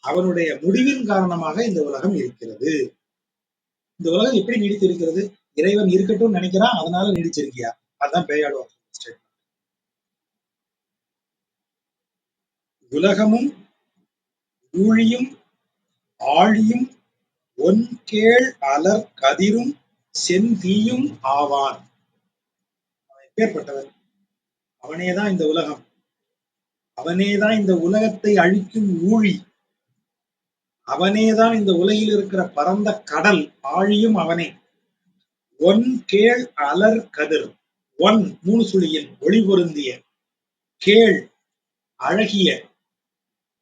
அவனுடைய முடிவின் காரணமாக இந்த உலகம் இருக்கிறது. இந்த உலகம் எப்படி நீடித்து இருக்கிறது? இறைவன் இருக்கட்டும் நினைக்கிறான், அதனால நீடிச்சிருக்கியா? அதுதான் பேயாடுவான். உலகமும் ஊழியும் ஆழியும் ஒன்கேழ் அலர் கதிரும் செந்தீயும் ஆவான். அவன் எப்பேற்பட்டவன்? அவனேதான் இந்த உலகம், அவனேதான் இந்த உலகத்தை அழிக்கும் ஊழி, அவனேதான் இந்த உலகில் இருக்கிற பரந்த கடல், ஆழியும் அவனே. ஒன் கேள் அலர் கதிர், ஒன் 3 சுழியின் ஒளி பொருந்திய, கேள் அழகிய,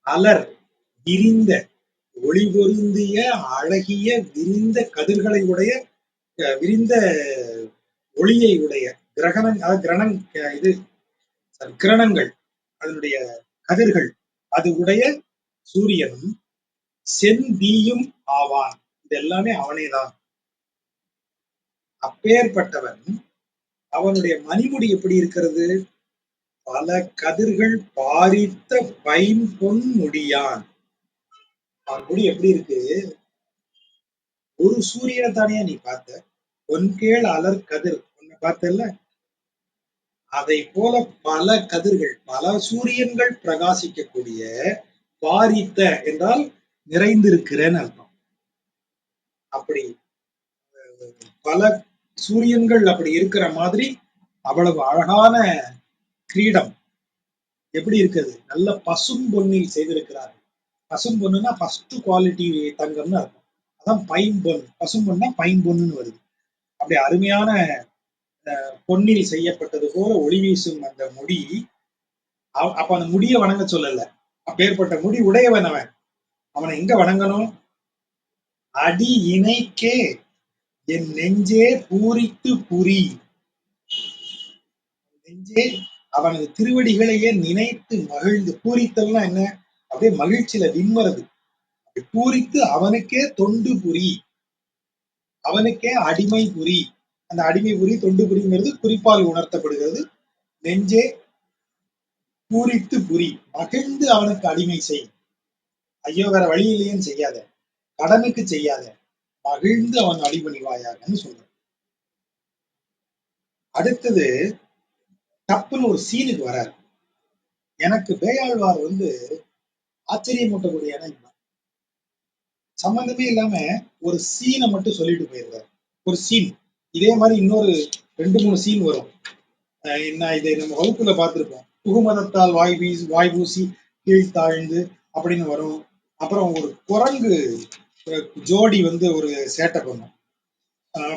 அலர் விரிந்த, ஒளி பொருந்திய அழகிய விரிந்த கதிர்களை உடைய, விரிந்த ஒளியை உடைய கிரகணம், கிரணங் இது கிரணங்கள், அதனுடைய கதிர்கள் அது உடைய சூரியனும் செந்தீயும் ஆவான். இது எல்லாமே அவனேதான். அப்பேற்பட்டவன், அவனுடைய மணிமுடி எப்படி இருக்கிறது? பல கதிர்கள் பாரித்த பைம்பொன் முடியான். அவன் முடி எப்படி இருக்கு? ஒரு சூரியனை தானே நீ பார்த்த? பொன்கேள் அலர் கதிர் ஒன்னு பார்த்தல்ல, அதை போல பல கதிர்கள், பல சூரியன்கள் பிரகாசிக்கக்கூடிய, பாரித்த என்றால் நிறைந்திருக்கிறேன்னு அர்த்தம். அப்படி பல சூரியன்கள் அப்படி இருக்கிற மாதிரி அவ்வளவு அழகான கிரீடம் எப்படி இருக்குது? நல்ல பசும் பொன்னில் செய்திருக்கிறார். பசும் பொண்ணுன்னா ஃபர்ஸ்ட் குவாலிட்டி தங்கம்னு அர்த்தம். அதான் பைம்பொன். பசும் பொன்னா பைம்பொன்னு வருது. அப்படி அருமையான பொன்னில் செய்யப்பட்டது போல ஒளி வீசும் அந்த முடி. அப்ப அந்த முடிய வணங்க சொல்லல, அப்பேற்பட்ட முடி உடையவன் அவன். அவனை எங்க வணங்கணும்? அடி இணைக்கே என் நெஞ்சே பூரித்து புரி. நெஞ்சே அவனது திருவடிகளையே நினைத்து மகிழ்ந்து, பூரித்தல்னா என்ன? அப்படியே மகிழ்ச்சியில விம்மறது. பூரித்து அவனுக்கே தொண்டு புரி, அவனுக்கே அடிமை புரி. அந்த அடிமை புரி, தொண்டு புரிங்கிறது குறிப்பால் உணர்த்தப்படுகிறது. நெஞ்சே பூரித்து புரி, மகிழ்ந்து அவனுக்கு அடிமை செய். ஐயோ வேற வழி இல்லையேன்னு செய்யாத, கடனுக்கு செய்யாத, மகிழ்ந்து அவன் அடிபணிவாயாகன்னு சொல்றான். அடுத்தது டப்புன்னு ஒரு சீனுக்கு வராரு. எனக்கு பேயாழ்வார் ஆச்சரியமூட்டக்கூடிய இடம் இதுதான். சம்பந்தமே இல்லாம ஒரு சீனை மட்டும் சொல்லிட்டு போயிருக்காரு. ஒரு சீன் இதே மாதிரி இன்னொரு 2, 3 சீன் வரும். என்ன இதை நம்ம வகுப்புல பார்த்திருப்போம். புகுமதத்தால் வாய் பூசி கீழ் தாழ்ந்து அப்படின்னு வரும். அப்புறம் ஒரு குரங்கு ஜோடி ஒரு சேட்டை பண்ணும்.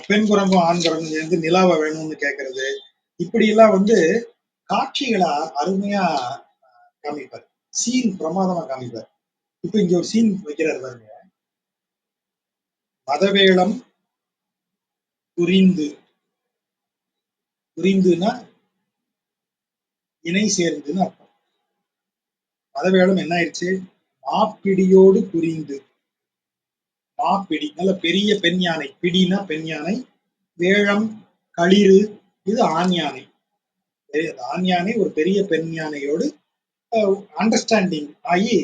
பெண் குரங்கும் ஆண் குரங்கும் சேர்ந்து நிலாவை வேணும்னு கேட்கறது. இப்படி எல்லாம் காட்சிகளை அருமையா காமிப்பார். சீன் பிரமாதமா காமிப்பார். இப்ப இங்க ஒரு சீன் வைக்கிறாரு பாருங்க. மதவேளம் புரிந்து, புரிந்துனா இணை சேர்ந்துன்னு அர்த்தம். மதவேளம் என்ன ஆயிடுச்சு? மாப்பிடியோடு புரிந்து. மாப்பிடி நல்ல பெரிய பெண் யானை. பிடினா பெண் யானை. வேழம் களிறு இது ஆண் யானை. ஆண் யானை ஒரு பெரிய பெண் யானையோடு அண்டர்ஸ்டாண்டிங் ஆகி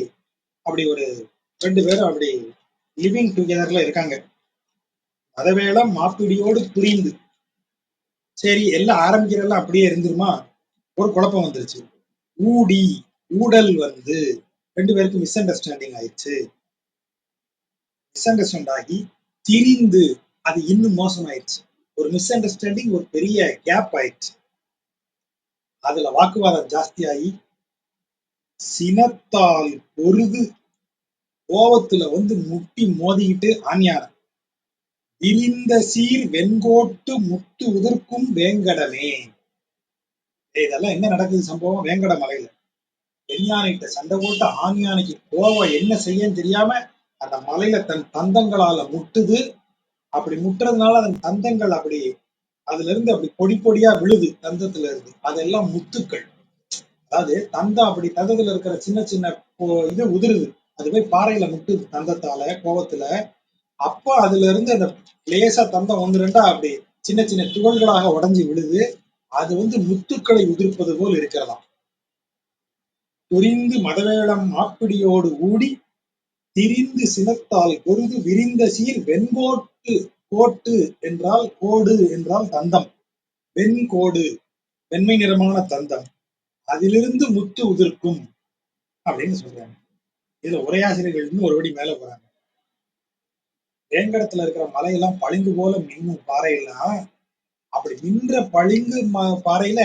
அப்படி ஒரு 2 பேரும் அப்படி லிவிங் டுகெதர்ல இருக்காங்க. மதவேளம் மாப்பிடியோடு புரிந்து. சரி எல்லாம் ஆரம்பிக்கிறதெல்லாம் அப்படியே இருந்துருமா? ஒரு குழப்பம் வந்துருச்சு. ஊடி ஊடல் 2 பேருக்கு மிஸ் அண்டர்ஸ்டாண்டிங் ஆயிடுச்சு. மிஸ் அண்டர்ஸ்டாண்ட் ஆகி திரிந்து அது இன்னும் மோசமாயிடுச்சு. ஒரு மிஸ் அண்டர்ஸ்டாண்டிங் ஒரு பெரிய கேப் ஆயிடுச்சு. அதுல வாக்குவாதம் ஜாஸ்தியாகி சினத்தால் பொருது கோவத்துல முட்டி மோதிக்கிட்டு ஆண்யார விரிந்த சீர் வெண்கோட்டு முத்து உதிர்க்கும் வேங்கடமே. இதெல்லாம் என்ன நடக்குது சம்பவம்? வேங்கட மலையில பெண் யானைகிட்ட சண்டை போட்டு ஆண் யானைக்கு கோவம் என்ன செய்யன்னு தெரியாம அந்த மலையில தன் தந்தங்களால முட்டுது. அப்படி முட்டுறதுனால அதன் தந்தங்கள் அப்படி அதுல இருந்து அப்படி பொடி பொடியா விழுது. தந்தத்துல இருந்து அதெல்லாம் முத்துக்கள். அதாவது தந்தம் அப்படி தந்தத்துல இருக்கிற சின்ன சின்ன இது உதிருது. அது போய் பாறையில முட்டுது தந்தத்தால கோவத்துல. அப்ப அதுல இருந்து அந்த லேசா தந்தம் 1, 2 அப்படி சின்ன சின்ன துகள்களாக உடைஞ்சு விழுது. அது முத்துக்களை உதிர்ப்பது போல் இருக்கிறதாம். புரிந்து மதவேளம் மாப்பிடியோடு ஊடி திரிந்து சினத்தால் பொருது விரிந்த சீர் வெண்கோட்டு. கோட்டு என்றால் கோடு என்றால் தந்தம். வெண்கோடு வெண்மை நிறமான தந்தம். அதிலிருந்து முத்து உதிர்க்கும் அப்படின்னு சொல்றாங்க. இதுல உரையாசிரியர்கள் ஒரு படி மேல போறாங்க. வேங்கடத்துல இருக்கிற மலையெல்லாம் பளிங்கு போல மின்னும் பாறையெல்லாம் அப்படி நின்ற பளிங்கு பாறையில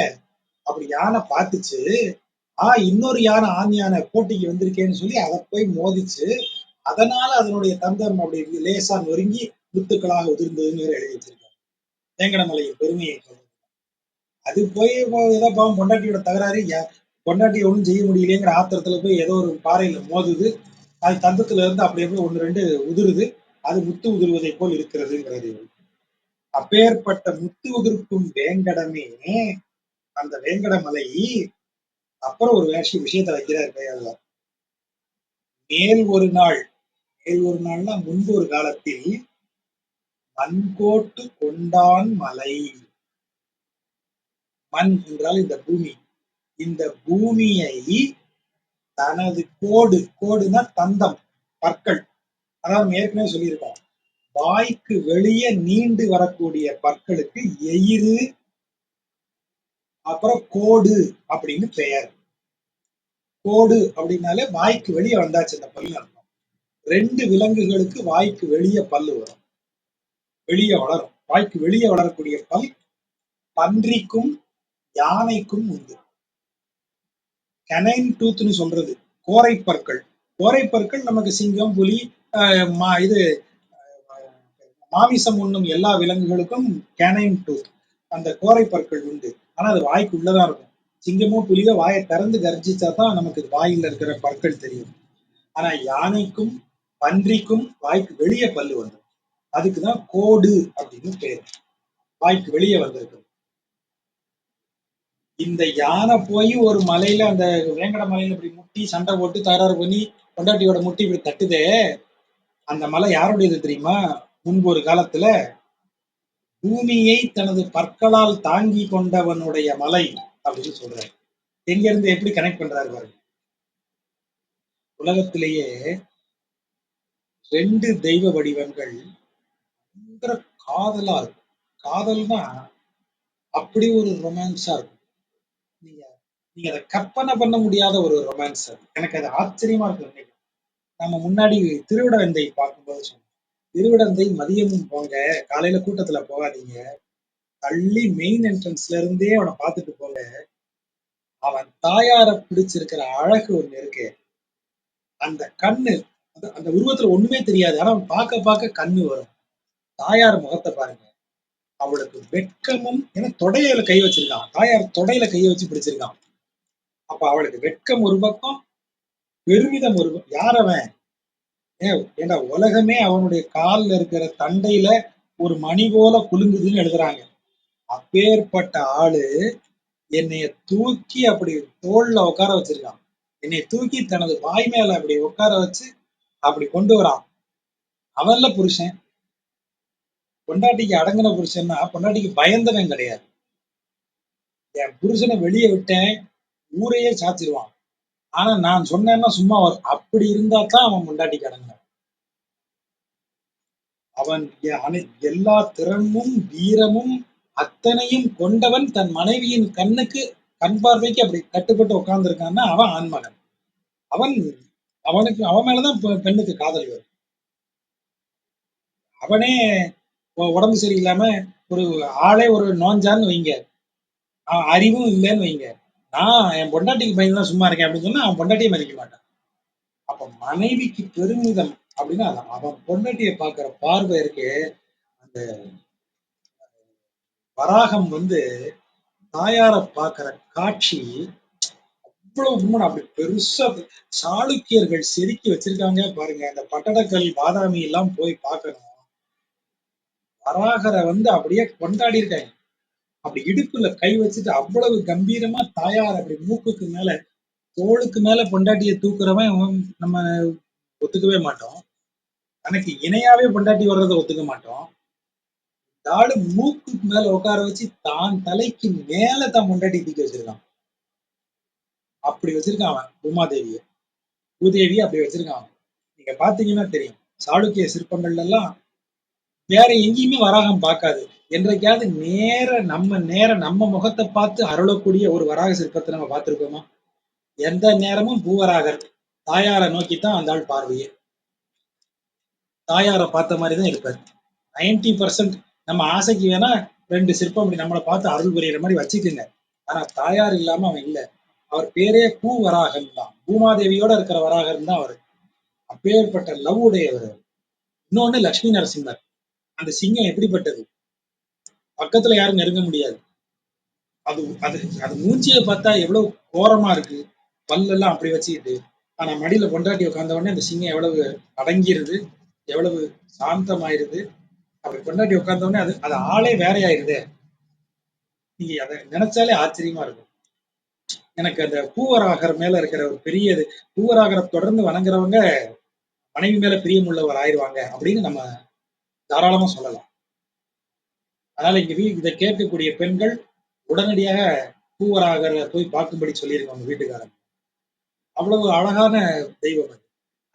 அப்படி யானை பார்த்துச்சு. இன்னொரு யானை ஆண் யானை போட்டிக்கு வந்திருக்கேன்னு சொல்லி அதை போய் மோதிச்சு. அதனால அதனுடைய தந்தம் அப்படி லேசா நொறுங்கி முத்துக்களாக உதிர்ந்ததுன்னு எழுதி வச்சிருக்காங்க. வேங்கடமலையின் பெருமையை சொல்றது. அது போய் ஏதோ பாவம் பொண்டாட்டியோட தகராறு, பொண்டாட்டியை ஒன்றும் செய்ய முடியலையேங்கிற ஆத்திரத்துல போய் ஏதோ ஒரு பாறையில மோதுது. அது தந்தத்துல இருந்து அப்படி எப்படி 1, 2 உதிருது. அது முத்து உதிர்வதை போல் இருக்கிறதுங்கிறது. அப்பேற்பட்ட முத்து உதிர்க்கும் வேங்கடமே அந்த வேங்கடமலை. அப்புறம் ஒரு விஷயத்தை வைக்கிறார் கையாளர். மேல் ஒரு நாள்னா முன்பு ஒரு காலத்தில் மண்கோட்டு கொண்டான் மலை. மண் என்றால் இந்த பூமி. இந்த பூமியை தனது கோடுனா தந்தம், பற்கள். அதாவது ஏற்கனவே சொல்லியிருக்கோம். வாய்க்கு வெளியே நீண்டு வரக்கூடிய பற்களுக்கு எயிறு அப்புறம் கோடு அப்படின்னு பெயர். கோடு அப்படின்னாலே வாய்க்கு வெளியே வந்தாச்சு அந்த பல்லு அர்த்தம். 2 விலங்குகளுக்கு வாய்க்கு வெளியே பல்லு வரும், வெளியே வளரும். வாய்க்கு வெளியே வளரக்கூடிய பல் பன்றிக்கும் யானைக்கும் உண்டு. கனைன் டூத்னு சொல்றது கோரை பற்கள். கோரை பற்கள் நமக்கு சிங்கம், புலி, இது மாமிசம் உண்ணும் எல்லா விலங்குகளுக்கும் கேனைன் டூத் அந்த கோரை பற்கள் உண்டு. ஆனா அது வாய்க்கு உள்ளதான் இருக்கும். சிங்கமோ புலியோ வாயை திறந்து கர்ஜிச்சா தான் நமக்கு வாயில இருக்கிற பற்கள் தெரியும். ஆனா யானைக்கும் பன்றிக்கும் வாய்க்கு வெளியே பல்லு வந்து அதுக்குதான் கோடு அப்படின்னு பேரு. வாய்க்கு வெளியே வந்திருக்கு. இந்த யானை போய் ஒரு மலையில அந்த வேங்கட மலையில இப்படி முட்டி சண்டை போட்டு தகராறு பண்ணி பொண்டாட்டியோட முட்டி இப்படி தட்டுதே, அந்த மலை யாருடையது தெரியுமா? முன்பு ஒரு காலத்துல பூமியை தனது பற்களால் தாங்கி கொண்டவனுடைய மலை அப்படின்னு சொல்றாரு. எங்க இருந்து எப்படி கனெக்ட் பண்றாரு பாருங்க. உலகத்திலேயே 2 தெய்வ வடிவங்கள் பயங்கர காதலா இருக்கும். காதல்னா அப்படி ஒரு ரொமான்ஸா இருக்கும். நீங்க நீங்க அதை கற்பனை பண்ண முடியாத ஒரு ரொமான்ஸ் அது. எனக்கு அது ஆச்சரியமா இருக்கு இன்னைக்கு. நம்ம முன்னாடி திருவிடந்தை பார்க்கும்போது சொன்னோம். திருவிடந்தை மதியமும் போங்க, காலையில கூட்டத்துல போகாதீங்க. தள்ளி மெயின் என்ட்ரன்ஸ்ல இருந்தே அவனை பார்த்துட்டு போங்க. அவன் தாயார பிடிச்சிருக்கிற அழகு ஒண்ணு இருக்கு. அந்த கண்ணு அந்த உருவத்துல ஒண்ணுமே தெரியாது. ஆனா பார்க்க பார்க்க கண்ணு வரும். தாயார் முகத்தை பாருங்க. அவளுக்கு வெட்கமும் ஏன்னா தொடையில கை வச்சிருக்கான். தாயார் தொடையில கையை வச்சு பிடிச்சிருக்கான். அப்ப அவளுக்கு வெட்கம் ஒரு பக்கம், பெருமிதம் ஒரு பக்கம். யார் அவன்? ஏண்டா உலகமே அவனுடைய கால்ல இருக்கிற தண்டையில ஒரு மணி போல குலுங்குதுன்னு எழுதுறாங்க. அப்பேற்பட்ட ஆளு என்னைய தூக்கி அப்படி தோல்ல உட்கார வச்சிருக்கான். என்னை தூக்கி தனது வாய் மேல அப்படி உட்கார வச்சு அப்படி கொண்டு வரான். அவன்ல புருஷன். பொண்டாட்டிக்கு அடங்கின புருஷன்னா பொண்டாட்டிக்கு பயந்தவன் கிடையாது. என் புருஷனை வெளியே விட்டேன், ஊரையே சாச்சிருவான். ஆனா நான் சொன்னேன்னா சும்மா வரும். அப்படி இருந்தா தான் அவன் பொண்டாட்டிக்கு அடங்கினான். அவன் எல்லா திறமும் வீரமும் அத்தனையும் கொண்டவன் தன் மனைவியின் கண்ணுக்கு கண் பார்வைக்கு அப்படி கட்டுப்பட்டு உட்கார்ந்து இருக்கான்னா அவன் ஆண்மகன். அவன் அவனுக்கு அவன் மேலதான் பெண்ணுக்கு காதல் வரும். அவனே உடம்பு சரியில்லாம ஒரு ஆளே ஒரு நோஞ்சான்னு வைங்க, அறிவும் இல்லைன்னு வைங்க, நான் என் பொண்டாட்டிக்கு பயந்து தான் சும்மா இருக்கேன் அப்படின்னு சொன்னா அவன் பொண்டாட்டியை மதிக்க மாட்டான். அப்ப மனைவிக்கு பெருமிதம் அப்படின்னா அவன் பொண்டாட்டியை பார்க்கிற பார்வை இருக்கு. அந்த வராகம் தாயார பார்க்கிற காட்சி இவ்வளவு உண்மை. அப்படி பெருசா சாளுக்கியர்கள் செதுக்கி வச்சிருக்காங்க பாருங்க. அந்த பட்டடக்கல் பாதாமி எல்லாம் போய் பார்க்கணும். வராகரை அப்படியே கொண்டாடி இருக்காங்க. அப்படி இடுப்புல கை வச்சுட்டு அவ்வளவு கம்பீரமா தாயார் அப்படி மூக்குக்கு மேல தோளுக்கு மேல பொண்டாட்டியை தூக்குறவன் நம்ம ஒத்துக்கவே மாட்டோம். தனக்கு இணையாவே பொண்டாட்டி வர்றதை ஒத்துக்க மாட்டோம். தாடு மூக்குக்கு மேல உட்கார வச்சு தான் தலைக்கு மேல தான் பொண்டாட்டி தூக்கி வச்சிருக்கான். அப்படி வச்சிருக்கான் அவன் பூமாதேவிய. பூதேவி அப்படி வச்சிருக்கான். நீங்க பாத்தீங்கன்னா தெரியும். சாளுக்கிய சிற்பங்கள்ல எல்லாம் வேற எங்கேயுமே வராகம் பார்க்காது. என்றைக்காவது நேர நம்ம முகத்தை பார்த்து அருளக்கூடிய ஒரு வராக சிற்பத்தை நம்ம பார்த்திருக்கோமா? எந்த நேரமும் பூவராகர் தாயாரை நோக்கித்தான் அந்த ஆள் பார்வையே. தாயாரை பார்த்த மாதிரிதான் இருப்பார். 90% நம்ம ஆசைக்கு வேணா 2 சிற்பம் அப்படி நம்மளை பார்த்து அருள் புரியிற மாதிரி வச்சுக்குங்க. ஆனா தாயார் இல்லாம அவன் இல்ல. அவர் பேரே பூவராகன் தான். பூமாதேவியோட இருக்கிற வராகன் தான் அவரு. அப்பேற்பட்ட லவ் உடையவர். இன்னொன்னு லட்சுமி நரசிம்மர். அந்த சிங்கம் எப்படிப்பட்டது? பக்கத்துல யாரும் நெருங்க முடியாது. அது அது அது மூஞ்சியை பார்த்தா எவ்வளவு கோரமா இருக்கு. பல்லெல்லாம் அப்படி வச்சுக்கிட்டு. ஆனா மடியில பொண்டாட்டி உட்கார்ந்த உடனே அந்த சிங்கம் எவ்வளவு அடங்கிருது, எவ்வளவு சாந்தமாயிருது. அப்படி பொண்டாட்டி உட்கார்ந்த உடனே அது ஆளே வேறையாயிருது. நீங்க அதை நினைச்சாலே ஆச்சரியமா இருக்கும். எனக்கு அந்த பூவராகர் மேல இருக்கிற ஒரு பெரிய பூவராகரை தொடர்ந்து வணங்குறவங்க மனைவி மேல பிரியம் உள்ளவர் ஆயிடுவாங்க அப்படின்னு நம்ம தாராளமா சொல்லலாம். அதனால இதை கேட்கக்கூடிய பெண்கள் உடனடியாக பூவராகரை போய் பார்க்கும்படி சொல்லியிருக்காங்க வீட்டுக்காரன். அவ்வளவு அழகான தெய்வம் அது.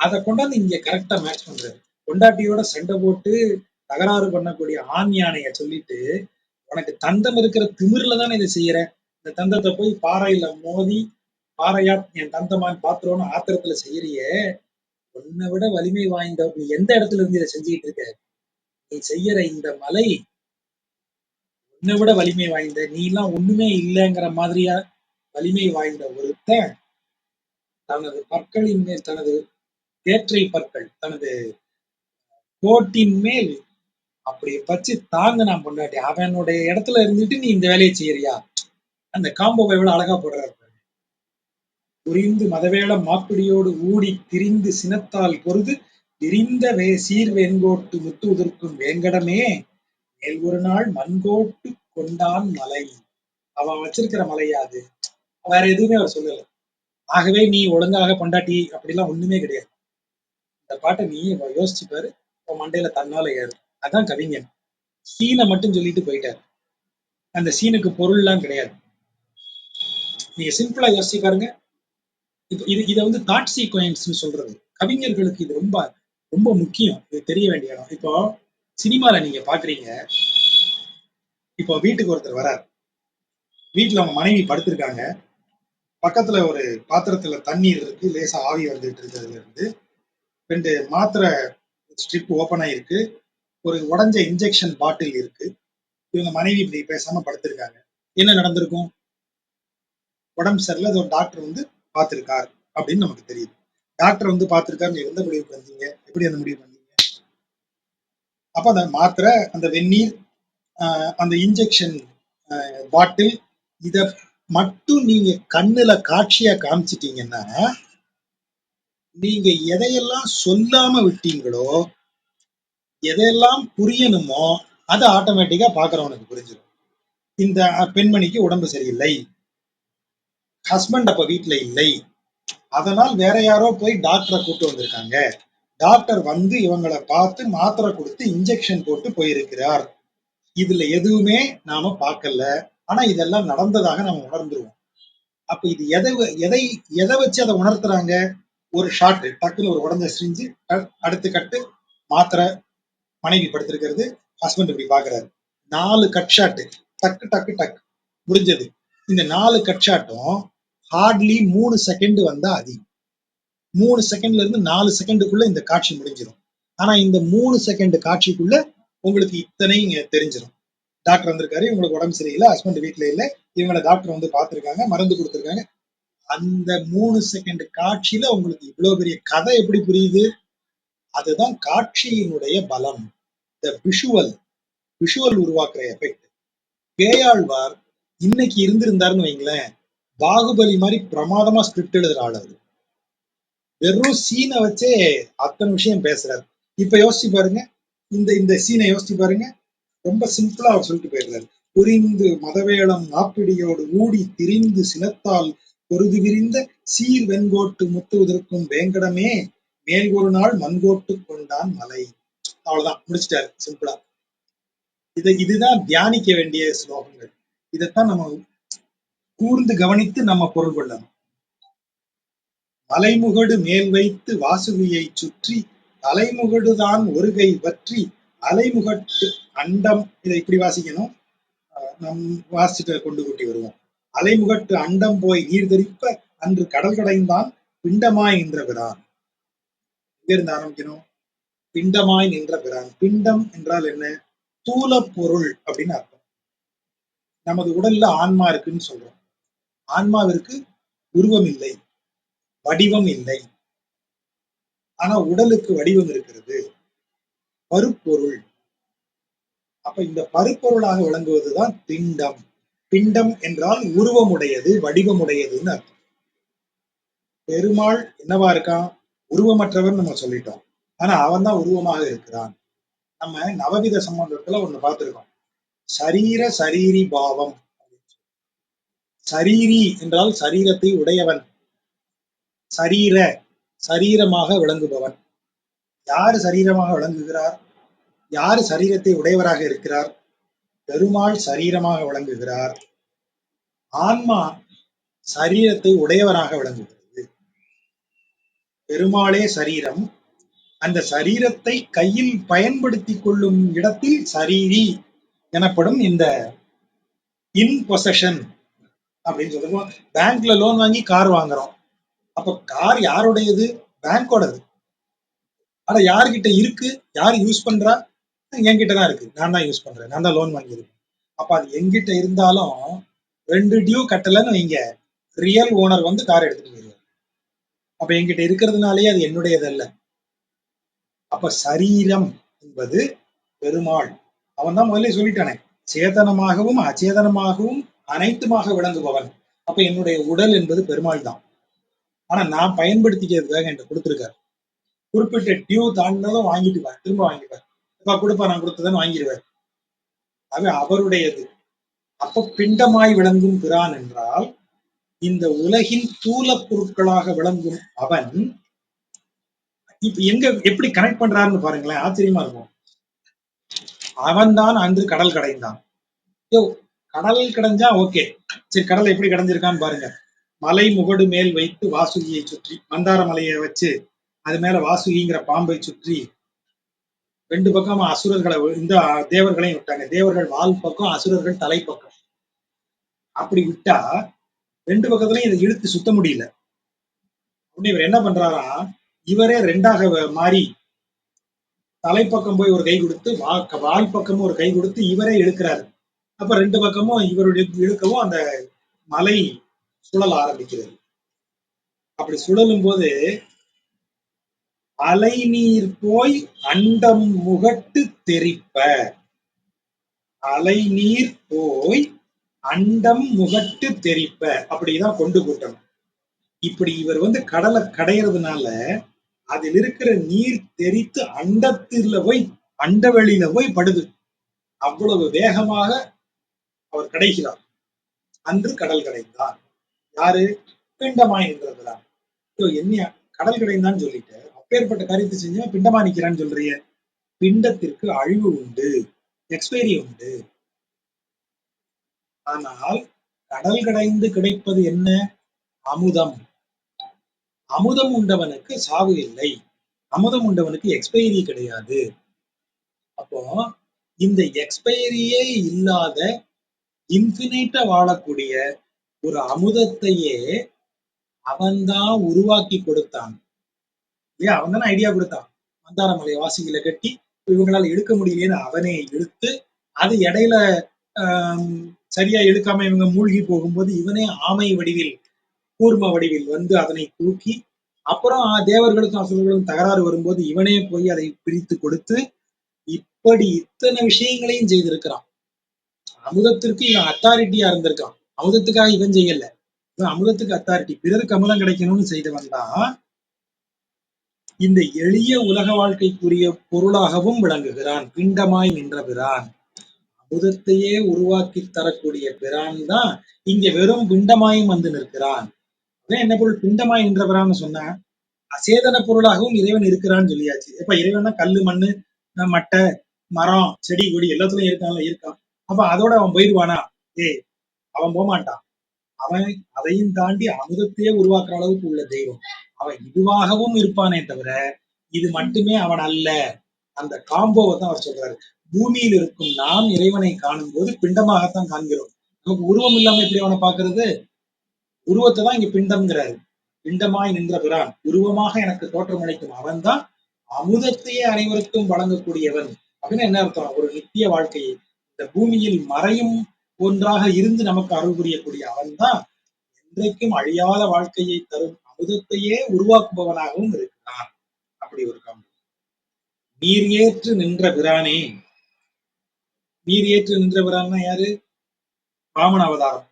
அதை கொண்டாந்து இங்க கரெக்டா மேட்ச் பண்றாரு. பொண்டாட்டியோட சண்டை போட்டு தகராறு பண்ணக்கூடிய ஆண் யானைய சொல்லிட்டு உனக்கு தந்தம் இருக்கிற திமிர்ல தானே இதை செய்யற. இந்த தந்தத்தை போய் பாறையில மோதி பாறையா என் தந்தமான்னு பாத்துருவோம்னு ஆத்திரத்துல செய்யறியே. உன்னை விட வலிமை வாய்ந்த நீ எந்த இடத்துல இருந்து இதை செஞ்சுக்கிட்டு இருக்க? நீ செய்யற இந்த மலை உன்னை விட வலிமை வாய்ந்த, நீ எல்லாம் ஒண்ணுமே இல்லைங்கிற மாதிரியா வலிமை வாய்ந்த ஒருத்தன் தனது பற்களின் மேல் தனது தேற்றை பற்கள் தனது கோட்டின் மேல் அப்படி வச்சு தாங்க நான் பொண்டாட்டி அவனுடைய இடத்துல இருந்துட்டு நீ இந்த வேலையை செய்யறியா? அந்த காம்போவை எவ்வளவு அழகா போடுறாரு. புரிந்து மதவேளம் மாப்பிடியோடு ஊடித் திரிந்து சினத்தால் பொருது விரிந்த சீர்வெண்கோட்டு முத்து உதிர்க்கும் வேங்கடமே மேல் ஒரு நாள் மண்கோட்டு கொண்டான் மலை. அவன் வச்சிருக்கிற மலையா அது? வேற எதுவுமே அவர் சொல்லல. ஆகவே நீ ஒழுங்காக பொண்டாட்டி அப்படிலாம் ஒண்ணுமே கிடையாது. இந்த பாட்டை நீ யோசிச்சு பாரு, உன் மண்டையில தன்னால ஏறும். அதான் கவிஞன். சீனை மட்டும் சொல்லிட்டு போயிட்டாரு. அந்த சீனுக்கு பொருள்லாம் கிடையாது. நீங்க சிம்பிளா யோசிச்சு பாருங்க. இதை வந்து தாட் சீக்வன்ஸ்னு சொல்றது. கவிஞர்களுக்கு இது ரொம்ப ரொம்ப முக்கியம். இது தெரிய வேண்டிய இடம். இப்போ சினிமால நீங்க பாக்குறீங்க, இப்போ வீட்டுக்கு ஒருத்தர் வரார். வீட்டுல அவங்க மனைவி படுத்திருக்காங்க. பக்கத்துல ஒரு பாத்திரத்துல தண்ணீர் இருக்கு, லேசா ஆவி வந்துட்டு இருக்கிறதுல இருந்து 2 மாத்திரை ஸ்ட்ரிப் ஓபன் ஆயிருக்கு, ஒரு உடஞ்ச இன்ஜெக்ஷன் பாட்டில் இருக்கு. இவங்க மனைவி இப்படி பேசாம படுத்திருக்காங்க. என்ன நடந்திருக்கும்? உடம்பு சரியில்லை, அது ஒரு டாக்டர் வந்து பார்த்திருக்கார் அப்படின்னு நமக்கு தெரியுது. டாக்டர் வந்து பார்த்திருக்காரு, நீங்க எந்த முடிவு பண்ணீங்க? எப்படி அந்த முடிவு பண்ணீங்க? அப்ப அந்த மாத்திரை, அந்த வெந்நீர், அந்த இன்ஜெக்ஷன் பாட்டில், இத மட்டும் நீங்க கண்ணுல காட்சியா காமிச்சிட்டீங்கன்னா, நீங்க எதையெல்லாம் சொல்லாம விட்டீங்களோ, எதையெல்லாம் புரியணுமோ, அது ஆட்டோமேட்டிக்கா பாக்குறவனுக்கு புரிஞ்சிடும். இந்த பெண்மணிக்கு உடம்பு சரியில்லை, ஹஸ்பண்ட் அப்ப வீட்டுல இல்லை, அதனால் வேற யாரோ போய் டாக்டரை கூட்டு வந்திருக்காங்க, டாக்டர் வந்து இவங்களை பார்த்து மாத்திரை கொடுத்து இன்ஜெக்ஷன் போட்டு போயிருக்கிறார். இதுல எதுவுமே நாம பார்க்கல, ஆனா இதெல்லாம் நடந்ததாக நம்ம உணர்ந்துருவோம். அப்ப இது எதை எதை வச்சு அதை உணர்த்துறாங்க? ஒரு ஷாட், டக்குன்னு ஒரு உடஞ்ச சிரிஞ்சு, அடுத்து கட்டு, மாத்திரை, மனைவி படுத்திருக்கிறது, ஹஸ்பண்ட் இப்படி பாக்குறாரு. 4 கட் ஷாட், டக்கு டக்கு டக்கு முடிஞ்சது. இந்த 4 கட் ஷாட்டும் ஹார்ட்லி 3 செகண்ட் வந்தா அதிகம். 3 செகண்ட்ல இருந்து 4 செகண்டுக்குள்ள இந்த காட்சி முடிஞ்சிடும். ஆனா இந்த 3 செகண்ட் காட்சிக்குள்ள உங்களுக்கு இத்தனை தெரிஞ்சிடும். டாக்டர் வந்திருக்காரு, இவங்களுக்கு உடம்பு சரியில்லை, ஹஸ்பண்ட் வீட்டுல இல்லை, இவங்களை டாக்டர் வந்து பார்த்திருக்காங்க, மருந்து கொடுத்திருக்காங்க. அந்த 3 செகண்ட் காட்சியில உங்களுக்கு இவ்வளவு பெரிய கதை எப்படி புரியுது? அதுதான் காட்சியினுடைய பலம். இந்த விஷுவல் உருவாக்குற எஃபெக்ட். பேயாழ்வார் இன்னைக்கு இருந்திருந்தாருன்னு வைங்களேன், பாகுபலி மாதிரி பிரமாதமா ஸ்கிரிப்ட் எழுதுற ஆள் அது. வெறும் சீனை வச்சே அத்தனை விஷயம் பேசுறாரு. இப்ப யோசிச்சு பாருங்க, இந்த இந்த சீனை யோசிச்சு பாருங்க. ரொம்ப சிம்பிளா அவர் சொல்லிட்டு போயிடுறாரு. புரிந்து மதவேளம் நாப்பிடியோடு ஊடி திரிந்து சினத்தால் பொருது விரிந்த சீர் வெண்கோட்டு முத்து உதிர்க்கும் வேங்கடமே மேல் ஒரு நாள் மண்கோட்டு கொண்டான் மலை. அவ்வளவுதான், முடிச்சிட்டாரு சிம்பிளா. இதுதான் தியானிக்க வேண்டிய ஸ்லோகங்கள். இதைத்தான் நம்ம கூர்ந்து கவனித்து நம்ம பொருள் கொள்ளணும். மலைமுகடு மேல் வைத்து வாசுகியை சுற்றி தலைமுகடுதான் ஒருகை வற்றி அலைமுகட்டு அண்டம். இதை இப்படி வாசிக்கணும், நம் வாசிச்சுட்டு கொண்டு கூட்டி வருவோம். அலைமுகட்டு அண்டம் போய் நீர் தெரிப்ப அன்று கடல் கடைந்தான் பிண்டமாய் நின்ற பிரான். எங்க இருந்து ஆரம்பிக்கணும்? பிண்டமாய் நின்ற பிரான். பிண்டம் என்றால் என்ன? தூல பொருள் அப்படின்னு அர்த்தம். நமது உடல்ல ஆன்மா இருக்குன்னு சொல்றோம். ஆன்மாவிற்கு உருவம் இல்லை, வடிவம் இல்லை. ஆனா உடலுக்கு வடிவம் இருக்கிறது, பருப்பொருள். அப்ப இந்த பருப்பொருளாக விளங்குவதுதான் பிண்டம். பிண்டம் என்றால் உருவமுடையது, வடிவமுடையதுன்னு அர்த்தம். பெருமாள் என்னவா இருக்கான்? உருவமற்றவன் நம்ம சொல்லிட்டோம். ஆனா அவன் தான் உருவமாக இருக்கிறான். நம்ம நவவித சம்பந்தத்துல ஒண்ணு பார்த்திருக்கோம், சரீர சரீரி பாவம். சரீரி என்றால் சரீரத்தை உடையவன், சரீர சரீரமாக விளங்குபவன். யாரு சரீரமாக விளங்குகிறார்? யாரு சரீரத்தை உடையவராக இருக்கிறார்? பெருமாள் சரீரமாக விளங்குகிறார். ஆன்மா சரீரத்தை உடையவராக விளங்குகிறது. பெருமாளே சரீரம். அந்த சரீரத்தை கையில் பயன்படுத்தி கொள்ளும் இடத்தில் சரீரி எனப்படும் இந்த இன் பொசஷன் அப்படின்னு சொல்லுவோம். பேங்க்ல லோன் வாங்கி கார் வாங்குறோம். அப்ப கார் யாருடையது? பேங்கோடது. ஆனா யார்கிட்ட இருக்கு? யார் யூஸ் பண்றா? என்கிட்ட தான் இருக்கு, நான் தான் யூஸ் பண்றேன், நான் தான் லோன் வாங்கியிருக்கேன். அப்ப அது எங்கிட்ட இருந்தாலும் 2 டியூ கட்டலன்னு வைங்க, ரியல் ஓனர் வந்து கார் எடுத்துட்டு போயிருவார். அப்ப என்கிட்ட இருக்கிறதுனாலேயே அது என்னுடையதல்ல. அப்ப சரீரம் என்பது பெருமாள். அவன் தான் முதல்ல சொல்லிட்டானே, சேதனமாகவும் அச்சேதனமாகவும் அனைத்துமாக விளங்குபவன். அப்ப என்னுடைய உடல் என்பது பெருமாள் தான். ஆனா நான் பயன்படுத்திக்கிறதுக்காக என்கிட்ட கொடுத்திருக்காரு. குறிப்பிட்ட டியூ தாண்டினதும் வாங்கிட்டுவார், திரும்ப வாங்கிப்பார். இப்ப கொடுப்பா நான் கொடுத்ததுன்னு வாங்கிடுவார். அது அவருடையது. அப்ப பிண்டமாய் விளங்கும் பிரான் என்றால் இந்த உலகின் தூல பொருட்களாக விளங்கும் அவன் இப்ப எங்க எப்படி கனெக்ட் பண்றாருன்னு பாருங்களேன், ஆச்சரியமா இருக்கும். அவன் தான் அன்று கடல் கடைந்தான். யோ, கடல் கடைஞ்சா ஓகே, சரி கடல் எப்படி கடைஞ்சிருக்கான்னு பாருங்க. மலை முகடு மேல் வைத்து வாசுகியை சுற்றி, மந்தார மலையை வச்சு அது மேல வாசுகிங்கிற பாம்பை சுற்றி ரெண்டு பக்கம் அசுரர்களை இந்த தேவர்களையும் விட்டாங்க. தேவர்கள் வால் பக்கம், அசுரர்கள் தலை பக்கம். அப்படி விட்டா ரெண்டு பக்கத்துலயும் இதை இழுத்து சுத்த முடியல. உடனே இவர் என்ன பண்றாரா, இவரே ரெண்டாக மாறி தலைப்பக்கம் போய் ஒரு கை கொடுத்து வால் பக்கமும் ஒரு கை கொடுத்து இவரே இழுக்கிறாரு. அப்ப ரெண்டு பக்கமும் இவருடைய இழுக்கவும் அந்த மலை சுழல ஆரம்பிக்கிறது. அப்படி சுழலும் போது அலை நீர் போய் அண்டம் முகட்டு தெரிப்ப, அலை நீர் போய் அண்டம் முகட்டு தெரிப்ப, அப்படிதான் கொண்டு கூட்டணும். இப்படி இவர் கடலை கடையிறதுனால அதில் இருக்கிற நீர் தெரித்து அண்டத்துல போய் அண்டவெளியில போய் படுது. அவ்வளவு வேகமாக அவர் கடைகிறார். அன்று கடல் கடைந்தார். யாரு? பிண்டமாய் நின்றதுதான். என்ன கடல் கடைந்தான்னு சொல்லிட்டு அப்பேற்பட்ட காரியத்தை செஞ்சா பிண்டமா நிக்கிறான்னு சொல்றிய. பிண்டத்திற்கு அழிவு உண்டு, எக்ஸ்பைரி உண்டு. ஆனால் கடல் கடைந்து கிடைப்பது என்ன? அமுதம். அமுதம் உண்டவனுக்கு சாவு இல்லை, அமுதம் உண்டவனுக்கு எக்ஸ்பைரி கிடையாது. அப்போ இந்த எக்ஸ்பைரியே இல்லாத இன்பினிட்டா வாழக்கூடிய ஒரு அமுதத்தையே அவன்தான் உருவாக்கி கொடுத்தான். இல்லையா? அவன் தானே ஐடியா கொடுத்தான். மந்தாரமலை வாசிகளை கட்டி இவங்களால இழுக்க முடியலையேன்னு அவனே இழுத்து, அது இடையில சரியா இழுக்காம இவங்க மூழ்கி போகும்போது இவனே ஆமை வடிவில், கூர்ம வடிவில் அதனை தூக்கி, அப்புறம் தேவர்களுக்கும் அசுரர்களுக்கும் தகராறு வரும்போது இவனே போய் அதை பிரித்து கொடுத்து, இப்படி இத்தனை விஷயங்களையும் செய்திருக்கிறான். அமுதத்திற்கு இவன் அத்தாரிட்டியா இருந்திருக்கான். அமுதத்துக்காக இவன் செய்யல, இவன் அமுதத்துக்கு அத்தாரிட்டி. பிறருக்கு அமுதம் கிடைக்கணும்னு செய்தவன் தான் இந்த எளிய உலக வாழ்க்கைக்குரிய பொருளாகவும் விளங்குகிறான். பிண்டமாய் நின்ற பிரான், அமுதத்தையே உருவாக்கி தரக்கூடிய பிரான் தான் இங்க வெறும் பிண்டமாயும் நிற்கிறான். என்ன பொருள்? பிண்டமாய் நின்ற பிரான்னு சொன்னா அசேதன பொருளாகவும் இறைவன் இருக்கிறான்னு சொல்லியாச்சு. இப்ப இறைவன் கல்லு, மண்ணு, மட்டை, மரம், செடி, கொடி எல்லாத்துலயும் இருக்கான். அப்ப அதோட அவன் போயிடுவானா? அவன் போகமாட்டான். அவன் அதையும் தாண்டி அமுதத்தையே உருவாக்குற அளவுக்கு உள்ள தெய்வம். அவன் இதுவாகவும் இருப்பானே தவிர இது மட்டுமே அவன் அல்ல. அந்த காம்போவை தான் அவர் சொல்றாரு. பூமியில் இருக்கும் நாம் இறைவனை காணும் போது பிண்டமாகத்தான் காண்கிறோம். நமக்கு உருவம் இல்லாம எப்படி அவனை பாக்குறது? உருவத்தை தான் இங்க பிண்டம்ங்கிறாரு. பிண்டமாய் நின்ற பிரான், உருவமாக எனக்கு தோற்றம் அளிக்கும் அவன் தான் அமுதத்தையே அனைவருக்கும் வழங்கக்கூடியவன். அப்படின்னு என்ன அர்த்தம்? ஒரு நித்திய வாழ்க்கையை இந்த பூமியில் மறையும் ஒன்றாக இருந்து நமக்கு அருள் புரியக்கூடிய அவன் தான் என்றைக்கும் அழியாத வாழ்க்கையை தரும் அமுதத்தையே உருவாக்குபவனாகவும் இருக்கிறான். அப்படி ஒரு காம்பு. நீர் ஏற்று நின்ற பிரானே. நீர் ஏற்று நின்ற பிரான்னா யாரு? வாமன அவதாரம்.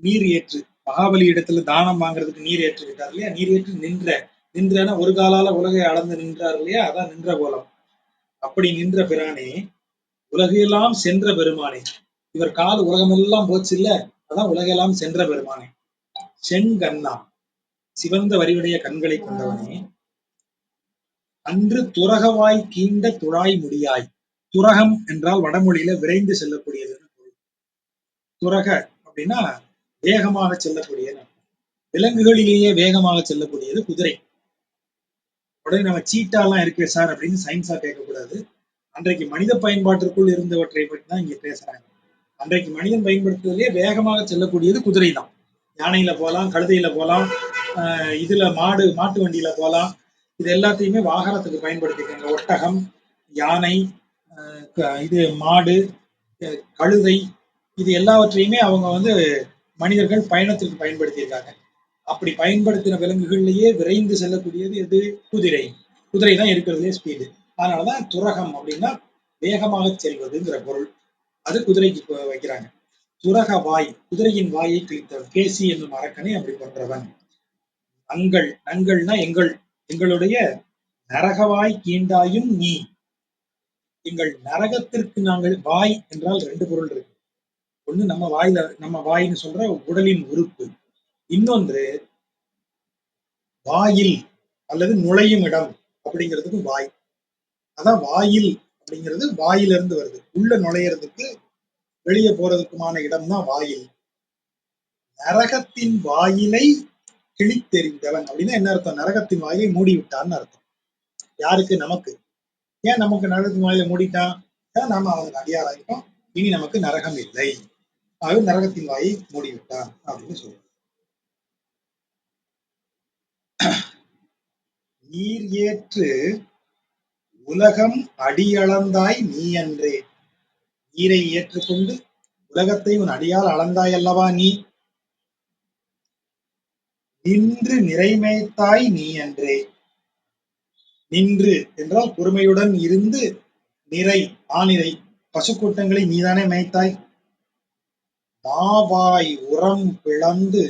நீர் ஏற்று மகாபலி இடத்துல தானம் வாங்குறதுக்கு நீர் ஏற்று விட்டார் இல்லையா? நீர் ஏற்று நின்றன ஒரு காலால உலகை அளந்து நின்றார் இல்லையா? அதான் நின்ற கோலம். அப்படி நின்ற பிரானே, உலகையெல்லாம் சென்ற பெருமானே. இவர் கால் உலகமெல்லாம் போச்சு இல்ல, அதான் உலகெல்லாம் சென்ற பெருமானே. செங்கண்ணா, சிவந்த வரிவுடைய கண்களை கொண்டவனே. அன்று துரகவாய் கீண்ட துழாய் முடியாய். துரகம் என்றால் வடமொழியில விரைந்து செல்லக்கூடியதுன்னு பொருள். துரக அப்படின்னா வேகமாக செல்லக்கூடிய, விலங்குகளிலேயே வேகமாக செல்லக்கூடியது குதிரை. உடனே நம்ம சீட்டாலாம் இருக்கு சார் அப்படின்னு சயின்ஸா கேட்கக்கூடாது. அன்றைக்கு மனித பயன்பாட்டிற்குள் இருந்தவற்றை பற்றி தான் இங்க பேசுறாங்க. அன்றைக்கு மனிதன் பயன்படுத்துவதிலே வேகமாக செல்லக்கூடியது குதிரை தான். யானையில போகலாம், கழுதையில போகலாம், இதுல மாட்டு வண்டியில போகலாம். இது எல்லாத்தையுமே வாகனத்துக்கு பயன்படுத்திக்காங்க. ஒட்டகம், யானை, இது மாடு, கழுதை, இது எல்லாவற்றையுமே அவங்க மனிதர்கள் பயணத்திற்கு பயன்படுத்தியிருக்காங்க. அப்படி பயன்படுத்தின விலங்குகள்லயே விரைந்து செல்லக்கூடியது எது? குதிரை. குதிரை தான் இருக்கிறதுலே ஸ்பீடு. அதனாலதான் துரகம் அப்படின்னா வேகமாக செல்வதுங்கிற பொருள். அது குதிரைக்கு வைக்கிறாங்க. சுரக வாய், குதிரையின் வாயை கிழித்தவன். கேசி என்னும் அரக்கனை அப்படி கொன்றவன். நங்கள்னா எங்களுடைய நரகவாய் கீண்டாயும் நீ. எங்கள் நரகத்திற்கு நாங்கள் வாய் என்றால் ரெண்டு பொருள் இருக்கு. ஒண்ணு நம்ம வாயின்னு சொல்ற உடலின் உறுப்பு. இன்னொன்று வாயில் அல்லது நுழையும் இடம் அப்படிங்கிறதுக்கு வாய். அதான் வாயில் அப்படிங்கிறது வாயிலிருந்து வருது. உள்ள நுழையிறதுக்கு வெளியே போறதுக்குமான இடம் தான் வாயில். நரகத்தின் வாயிலை கிழித்தெறிந்தவன் அப்படின்னா என்ன அர்த்தம்? நரகத்தின் வாயிலை மூடி விட்டான்னு அர்த்தம். யாருக்கு? நமக்கு. ஏன் நமக்கு நரகத்தின் வாயிலை மூடிட்டான்? நாம அவனுக்கு அடியாராயிட்டோம், இனி நமக்கு நரகம் இல்லை, ஆகவே நரகத்தின் வாயை மூடிவிட்டான் அப்படின்னு சொல்லுவோம். நீர் ஏற்று உலகம் அடியளந்தாய் நீ அன்றே. நீரை ஏற்றுக்கொண்டு உலகத்தை உன் அடியால் அளந்தாய் அல்லவா நீ. நின்று நிறைமேய்த்தாய் நீ அன்றே. நின்று என்றால் பொறுமையுடன் இருந்து, நிறை ஆநிறை பசுக்கூட்டங்களை நீதானே மேய்த்தாய். மாவாய் உரம் பிளந்து,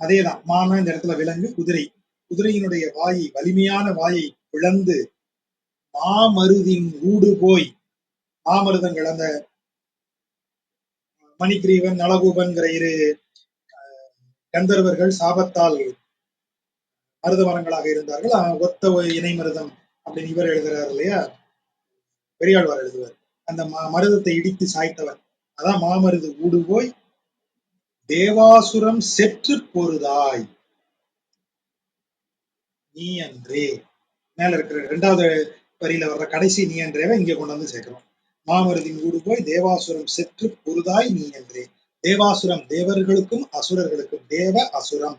அதேதான் மானா இந்த இடத்துல விலங்கு, குதிரை. குதிரையினுடைய வாயை, வலிமையான வாயை பிளந்து, மாமருதின் ஊடு போய், மாமருதங்கள் அந்த மணிகிரீவன் நளகூபன்கிற இரு கந்தர்வர்கள் சாபத்தால் மருத மரங்களாக இருந்தார்கள். ஒத்த இணை மருதம் அப்படின்னு இவர் எழுதுறாரு இல்லையா, பெரியாழ்வார் எழுதுவார். அந்த மருதத்தை இடித்து சாய்த்தவன். அதான் மாமருது ஊடு போய் தேவாசுரம் செற்று பொருதாய் நீ அன்றே. மேல இருக்கிற இரண்டாவது வரியில வர்ற கடைசி நீ அன்றேவை இங்க கொண்டு வந்து சேர்க்கிறோம். மாமருதின் ஊடு போய் தேவாசுரம் செற்று பொருதாய் நீ அன்றே. தேவாசுரம் தேவர்களுக்கும் அசுரர்களுக்கும், தேவ அசுரம்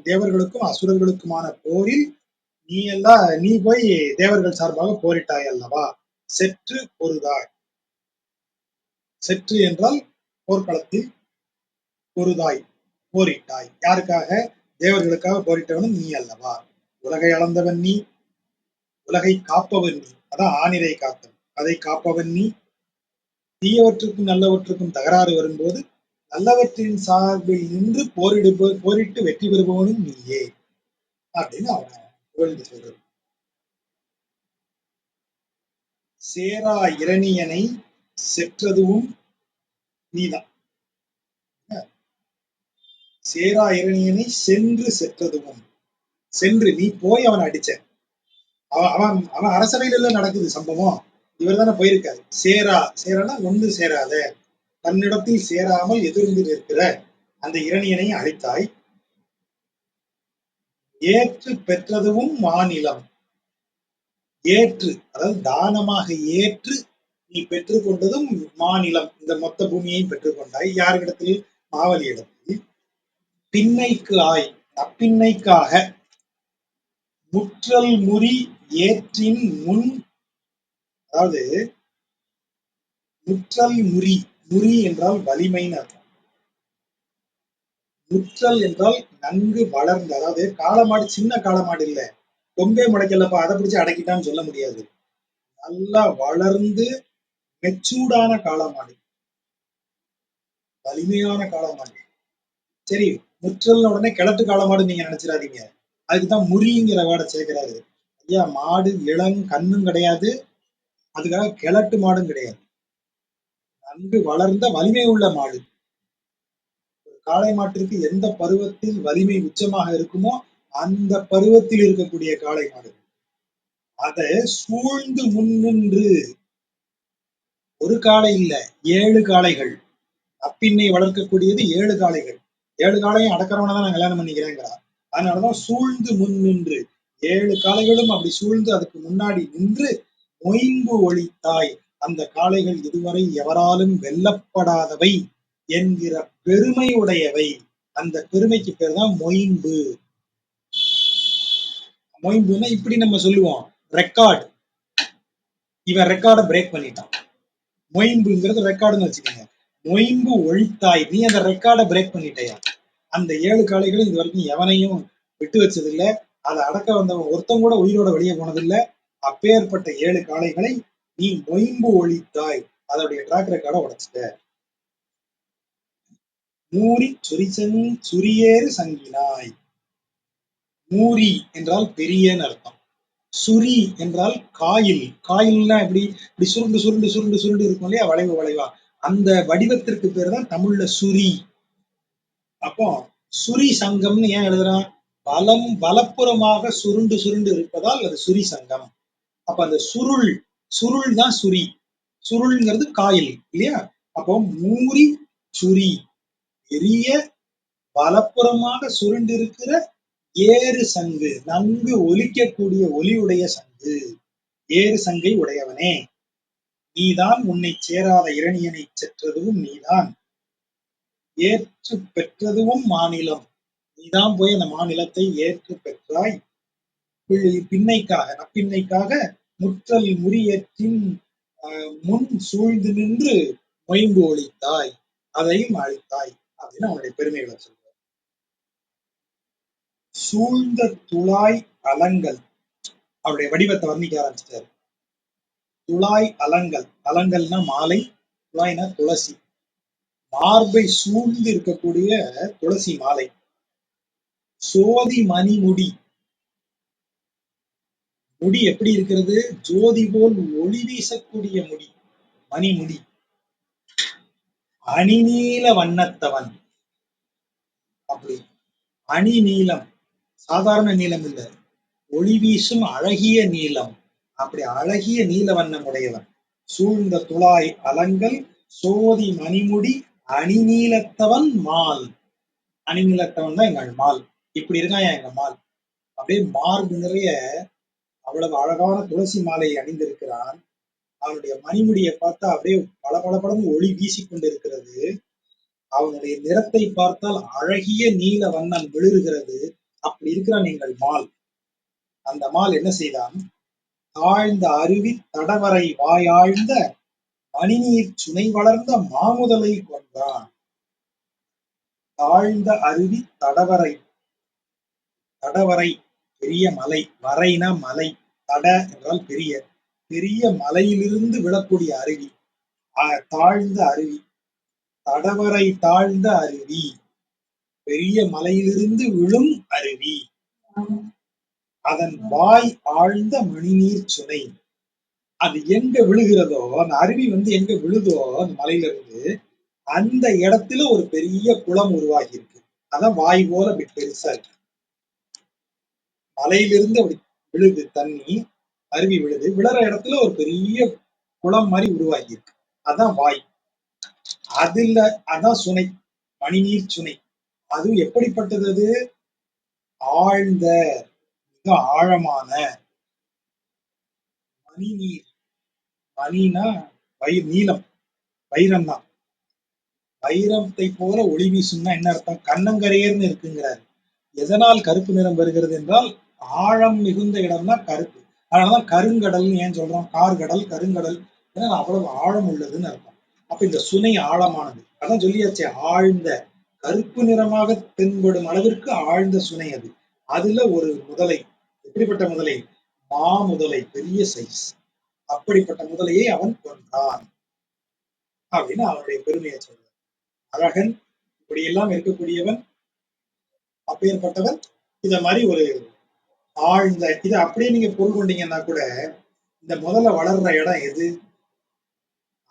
தேவர்களுக்கும் அசுரர்களுக்குமான போரில் நீ போய் தேவர்கள் சார்பாக போரிட்டாய் அல்லவா. செற்று பொருதாய். செற்று என்றால் போர்க்களத்தில், பொருதாய் போரிட்டாய். யாருக்காக? தேவர்களுக்காக போரிட்டவனும் நீ அல்லவா. உலகை அளந்தவன் நீ, உலகை காப்பவன் நீ. அதான் ஆனிரை காத்தவன். அதை காப்பவன் நீ. தீயவற்றுக்கும் நல்லவற்றுக்கும் தகராறு வரும்போது நல்லவற்றின் சார்பில் நின்று போரிட்டு வெற்றி பெறுபவனும் நீயே அப்படின்னு அவன் புகழ்ந்து சொல்றது. சேரா இரணியனை செற்றதுவும் நீதான். சேரா இரணியனை சென்று செற்றதுவும். சென்று நீ போய் அவனை அடிச்ச. அவன் அவன் அரசவையில நடக்குது சம்பவம், இவர் தானே போயிருக்காரு. சேரானா ஒன்று சேராத, தன்னிடத்தில் சேராமல் எதிர்ந்து நிற்கிற அந்த இரணியனை அழித்தாய். ஏற்று பெற்றதுவும் மாநிலம். ஏற்று அதாவது தானமாக ஏற்று நீ பெற்றுக்கொண்டதும் மாநிலம், இந்த மொத்த பூமியையும் பெற்றுக்கொண்டாய். யாரிடத்தில்? மாவலியிடத்தில். பின்னைக்கு ஆய், அப்பின்னைக்காக. முற்றல் முறி ஏற்றின் முன், அதாவது முற்றல் முறி, முறி என்றால் வலிமைன்னு அர்த்தம். முற்றல் என்றால் நன்கு வளர்ந்த, அதாவது காளமாடு சின்ன காளமாடு இல்ல, கொம்பே முளைக்கலப்பா அதை பிடிச்சு அடக்கிட்டான்னு சொல்ல முடியாது. நல்லா வளர்ந்து மெச்சூர்டான காளமாடு, வலிமையான காளமாடு. சரி, முற்றல் உடனே கிழட்டு காளமாடு நீங்க நினைச்சிடாதீங்க, அதுக்குதான் முறிங்கிற வார்டை சேர்க்கிறாரு. ஐயா, மாடு இளம் கண்ணும் கிடையாது, அதுக்காக கிழட்டு மாடும் கிடையாது, நன்கு வளர்ந்த வலிமை உள்ள மாடு. காளை மாட்டிற்கு எந்த பருவத்தில் வலிமை உச்சமாக இருக்குமோ அந்த பருவத்தில் இருக்கக்கூடிய காளை மாடு. அதை சூழ்ந்து முன்னின்று, ஒரு காளை இல்ல 7 காளைகள், அப்பின்னை வளர்க்கக்கூடியது 7 காளைகள். 7 காளையும் அடக்கிறவனை தான் நான் கல்யாணம் பண்ணிக்கிறேங்கிறார். அதனாலதான் சூழ்ந்து முன் நின்று, 7 காளைகளும் அப்படி சூழ்ந்து அதுக்கு முன்னாடி நின்று மொயம்பு ஒழித்தாய். அந்த காளைகள் இதுவரை எவராலும் வெல்லப்படாதவை என்கிற பெருமை உடையவை. அந்த பெருமைக்கு பேர் தான் மொயம்பு. மொயம்புன்னா இப்படி நம்ம சொல்லுவோம், ரெக்கார்டு. இவன் ரெக்கார்டை பிரேக் பண்ணிட்டான். மொயம்புங்கிறது ரெக்கார்டுன்னு வச்சுக்கோங்க. மொயம்பு ஒழித்தாய், நீ அந்த ரெக்கார்டை பிரேக் பண்ணிட்டயா. அந்த 7 காளைகளும் இது வரைக்கும் எவனையும் விட்டு வச்சதில்ல, அதை அடக்க வந்தவன் ஒருத்தம் கூட உயிரோட வெளியே போனதில்லை. அப்பேற்பட்ட 7 காளைகளை நீ மொயம்பு ஒழித்தாய், அதோடைய ட்ராக் ரெக்கார்டை உடைச்சிட்ட. மூரி சுரியேறு சங்கினாய். மூரி என்றால் பெரியன்னு அர்த்தம். சுரி என்றால் காயில். காயில்னா எப்படி இப்படி சுருண்டு சுருண்டு சுருண்டு சுருண்டு இருக்கும் இல்லையா, வளைவு வளைவா, அந்த வடிவத்திற்கு பேர் தான் தமிழ்ல சுரி. அப்போ சுரி சங்கம்னு ஏன் எழுதுறான்? வலப்புறமாக சுருண்டு சுருண்டு இருப்பதால் அது சுரி சங்கம். அப்ப அந்த சுருள், சுருள் தான் சுரி. சுருள்ங்கிறது காயில் இல்லையா? அப்போ மூரி சுரி, பெரிய வலப்புறமாக சுருண்டு இருக்கிற ஏறு சங்கு, நன்கு ஒலிக்கக்கூடிய ஒலியுடைய சங்கு, ஏறு சங்கை உடையவனே, நீதான் உன்னை சேராத இரணியனைச் செற்றதுவும் நீதான், ஏற்று பெற்றதுவும் மாநிலம், நீதான் போய் அந்த மாநிலத்தை ஏற்று பெற்றாய், பின்னைக்காக நப்பின்னைக்காக முற்றல் முறியேற்றின் முன் சூழ்ந்து நின்று மொயம்பு ஒழித்தாய், அதையும் அழித்தாய் அப்படின்னு அவனுடைய பெருமைகளை சொல்றார். சூழ்ந்த துழாய் அலங்கல், அவருடைய வடிவத்தை வர்ணிக்க ஆரம்பிச்சிட்டாரு. துழாய் அலங்கல், அலங்கல்னா மாலை, துழாய்னா துளசி, மார்பை சூழ்ந்து இருக்கக்கூடிய துளசி மாலை. சோதி மணிமுடி, முடி எப்படி இருக்கிறது? ஜோதி போல் ஒளி வீசக்கூடிய முடி, மணிமுடி. அணிநீல வண்ணத்தவன், அப்படி அணி நீலம், சாதாரண நீலம் இல்ல, ஒளி வீசும் அழகிய நீலம், அப்படி அழகிய நீல வண்ணம் உடையவன். சூழ்ந்த துழாய் அலங்கல் சோதி மணிமுடி அணிநீலத்தவன் மால், அணிநீலத்தவன் தான் எங்கள் மால். இப்படி இருக்கான் எங்க மால். அப்படியே மார்பு நிறைய அவ்வளவு அழகான துளசி மாலை அணிந்திருக்கிறான். அவனுடைய மணிமுடியை பார்த்தா அப்படியே பளபளபளன்னு ஒளி வீசிக் கொண்டிருக்கிறது. அவனுடைய நிறத்தை பார்த்தால் அழகிய நீல வண்ணம் விழுகிறது. அப்படி இருக்கிறான் எங்கள் மால். அந்த மால் என்ன செய்தான்? தாழ்ந்த அருவி தடவரை வாயாழ்ந்த மணிநீர் சுனை வளர்ந்த மாமுதலை கொன்றான். தாழ்ந்த அருவி தடவரை, தடவரை பெரிய மலை, வரைனா மலை, தட என்றால் பெரிய, பெரிய மலையிலிருந்து விழக்கூடிய அருவி, தாழ்ந்த அருவி, தடவரை தாழ்ந்த அருவி, பெரிய மலையிலிருந்து விழும் அருவி, அதன் வாய் ஆழ்ந்த மணிநீர் சுனை. அது எங்க விழுகிறதோ, அந்த அருவி எங்க விழுதோ அந்த மலையில இருந்து, அந்த இடத்துல ஒரு பெரிய குளம் உருவாகி இருக்கு. அதான் வாய் போல அப்படி பெருசா இருக்கு. மலையிலிருந்து அப்படி விழுது தண்ணி, அருவி விழுது, விழுற இடத்துல ஒரு பெரிய குளம் மாதிரி உருவாகி இருக்கு. அதான் வாய். அதுல அதான் சுனை, மணிநீர் சுனை. அதுவும் எப்படிப்பட்டது? அது ஆழ்ந்த, மிக ஆழமான மணிநீர். மணினா நீலம், வைரம் தான். வைரத்தை போல ஒளி வீசும்னா என்ன அர்த்தம்? கண்ணங்கரையர்னு இருக்குங்கிறார். எதனால் கருப்பு நிறம் வருகிறது என்றால் ஆழம் மிகுந்த இடம் தான் கருப்பு. அதனாலதான் கருங்கடல்னு ஏன் சொல்றோம்? கார்கடல், கருங்கடல், ஏன்னா அவ்வளவு ஆழம் உள்ளதுன்னு அர்த்தம். அப்ப இந்த சுனை ஆழமானது. அதான் சொல்லியாச்சே, ஆழ்ந்த கருப்பு நிறமாக தென்படும் அளவிற்கு ஆழ்ந்த சுனை அது. அதுல ஒரு முதலை, எப்படிப்பட்ட முதலை? மாமுதலை, பெரிய சைஸ். அப்படிப்பட்ட முதலையை அவன் கொன்றான் அப்படின்னு அவனுடைய பெருமையை சொல்றான். அழகன், இப்படியெல்லாம் இருக்கக்கூடியவன், அப்பேற்பட்டவன் இத மாதிரி ஒரு ஆழ்ந்த, இதை அப்படியே நீங்க பொருள் கொண்டீங்கன்னா கூட, இந்த முதல்ல வளர்ற இடம் எது?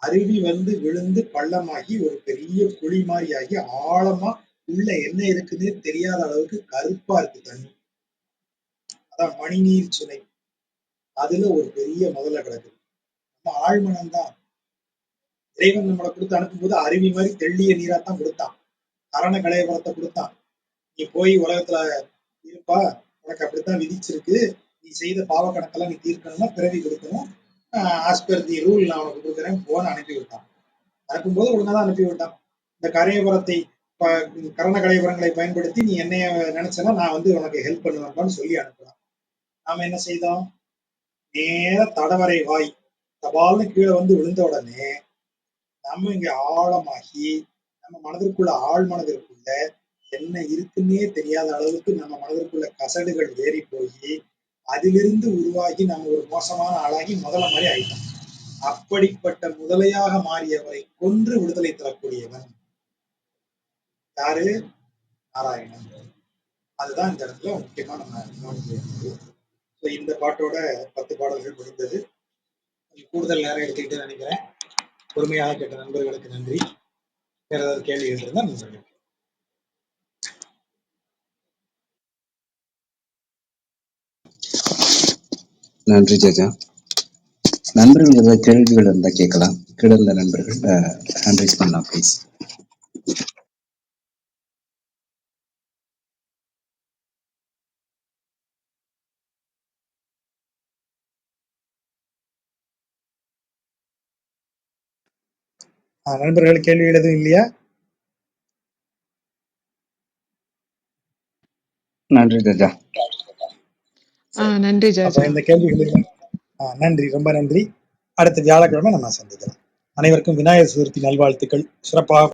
அருவி விழுந்து பள்ளமாகி ஒரு பெரிய குழி மாதிரி ஆகி ஆழமா உள்ள என்ன இருக்குன்னே தெரியாத அளவுக்கு கருப்பா இருக்கு தண்ணி. அதான் மணிநீர் சுனை. அதுல ஒரு பெரிய முதல்ல கிடக்குது. நம்ம ஆழ்மனம் தான். இறைவன் நம்மளை கொடுத்து அனுப்பும்போது அருவி மாதிரி தெள்ளிய நீராத்தான் கொடுத்தான். கரண கலையபுரத்தை கொடுத்தான். நீ போய் உலகத்துல இருப்பா, உனக்கு அப்படித்தான் விதிச்சிருக்கு, நீ செய்த பாவ கணக்கெல்லாம் நீ தீர்க்கணும்னா பிறவி கொடுக்கணும், ஆஸ்பர் தி ரூல் நான் உனக்கு கொடுக்குறேன் போன்னு அனுப்பி விட்டான். அனுப்பும்போது ஒழுங்காதான் அனுப்பி விட்டான். இந்த கரையபுரத்தை, கரண கலையபுரங்களை பயன்படுத்தி நீ என்னைய நினைச்சனா நான் உனக்கு ஹெல்ப் பண்ணுவேன்பான்னு சொல்லி அனுப்புறான். நாம என்ன செய்தோம்? நேர தடவரை வாய் தபால்னு கீழே விழுந்த உடனே நம்ம இங்க ஆழமாகி நம்ம மனதிற்குள்ள ஆழ் மனதிற்குள்ள என்ன இருக்குன்னே தெரியாத அளவுக்கு நம்ம மனதிற்குள்ள கசடுகள் ஏறி போய் அதிலிருந்து உருவாகி நம்ம ஒரு மோசமான ஆளாகி முதல மாதிரி ஆயிட்டோம். அப்படிப்பட்ட முதலையாக மாறியவரை கொன்று விடுதலை தரக்கூடியவன் யாரு? நாராயணன். அதுதான் இந்த இடத்துல முக்கியமா நம்ம கவனிக்க வேண்டியது. இந்த பாட்டோட 10 பாடல்கள் முடிந்தது. கூடுதல் நேரம் எடுத்துக்கிட்டு நினைக்கிறேன். பொறுமையாக கேட்ட நண்பர்களுக்கு நன்றி. வேற ஏதாவது கேள்விகள் இருந்தால் நண்பர்கள். நன்றி ஜெஜா. நண்பர்கள் ஏதாவது கேள்விகள் இருந்தா கேட்கலாம். கிடந்த நண்பர்கள் ஹேண்ட் ரைஸ் பண்ணலாம் ப்ளீஸ். நண்பர்கள் கேள்விகள் எதுவும் இல்லையா? நன்றி ஜெஜா. நன்றி ஜெஜா. இந்த கேள்விகள் நன்றி, ரொம்ப நன்றி. அடுத்த வியாழக்கிழமை நம்ம சந்திக்கலாம். அனைவருக்கும் விநாயகர் சதுர்த்தி நல்வாழ்த்துக்கள். சிறப்பாக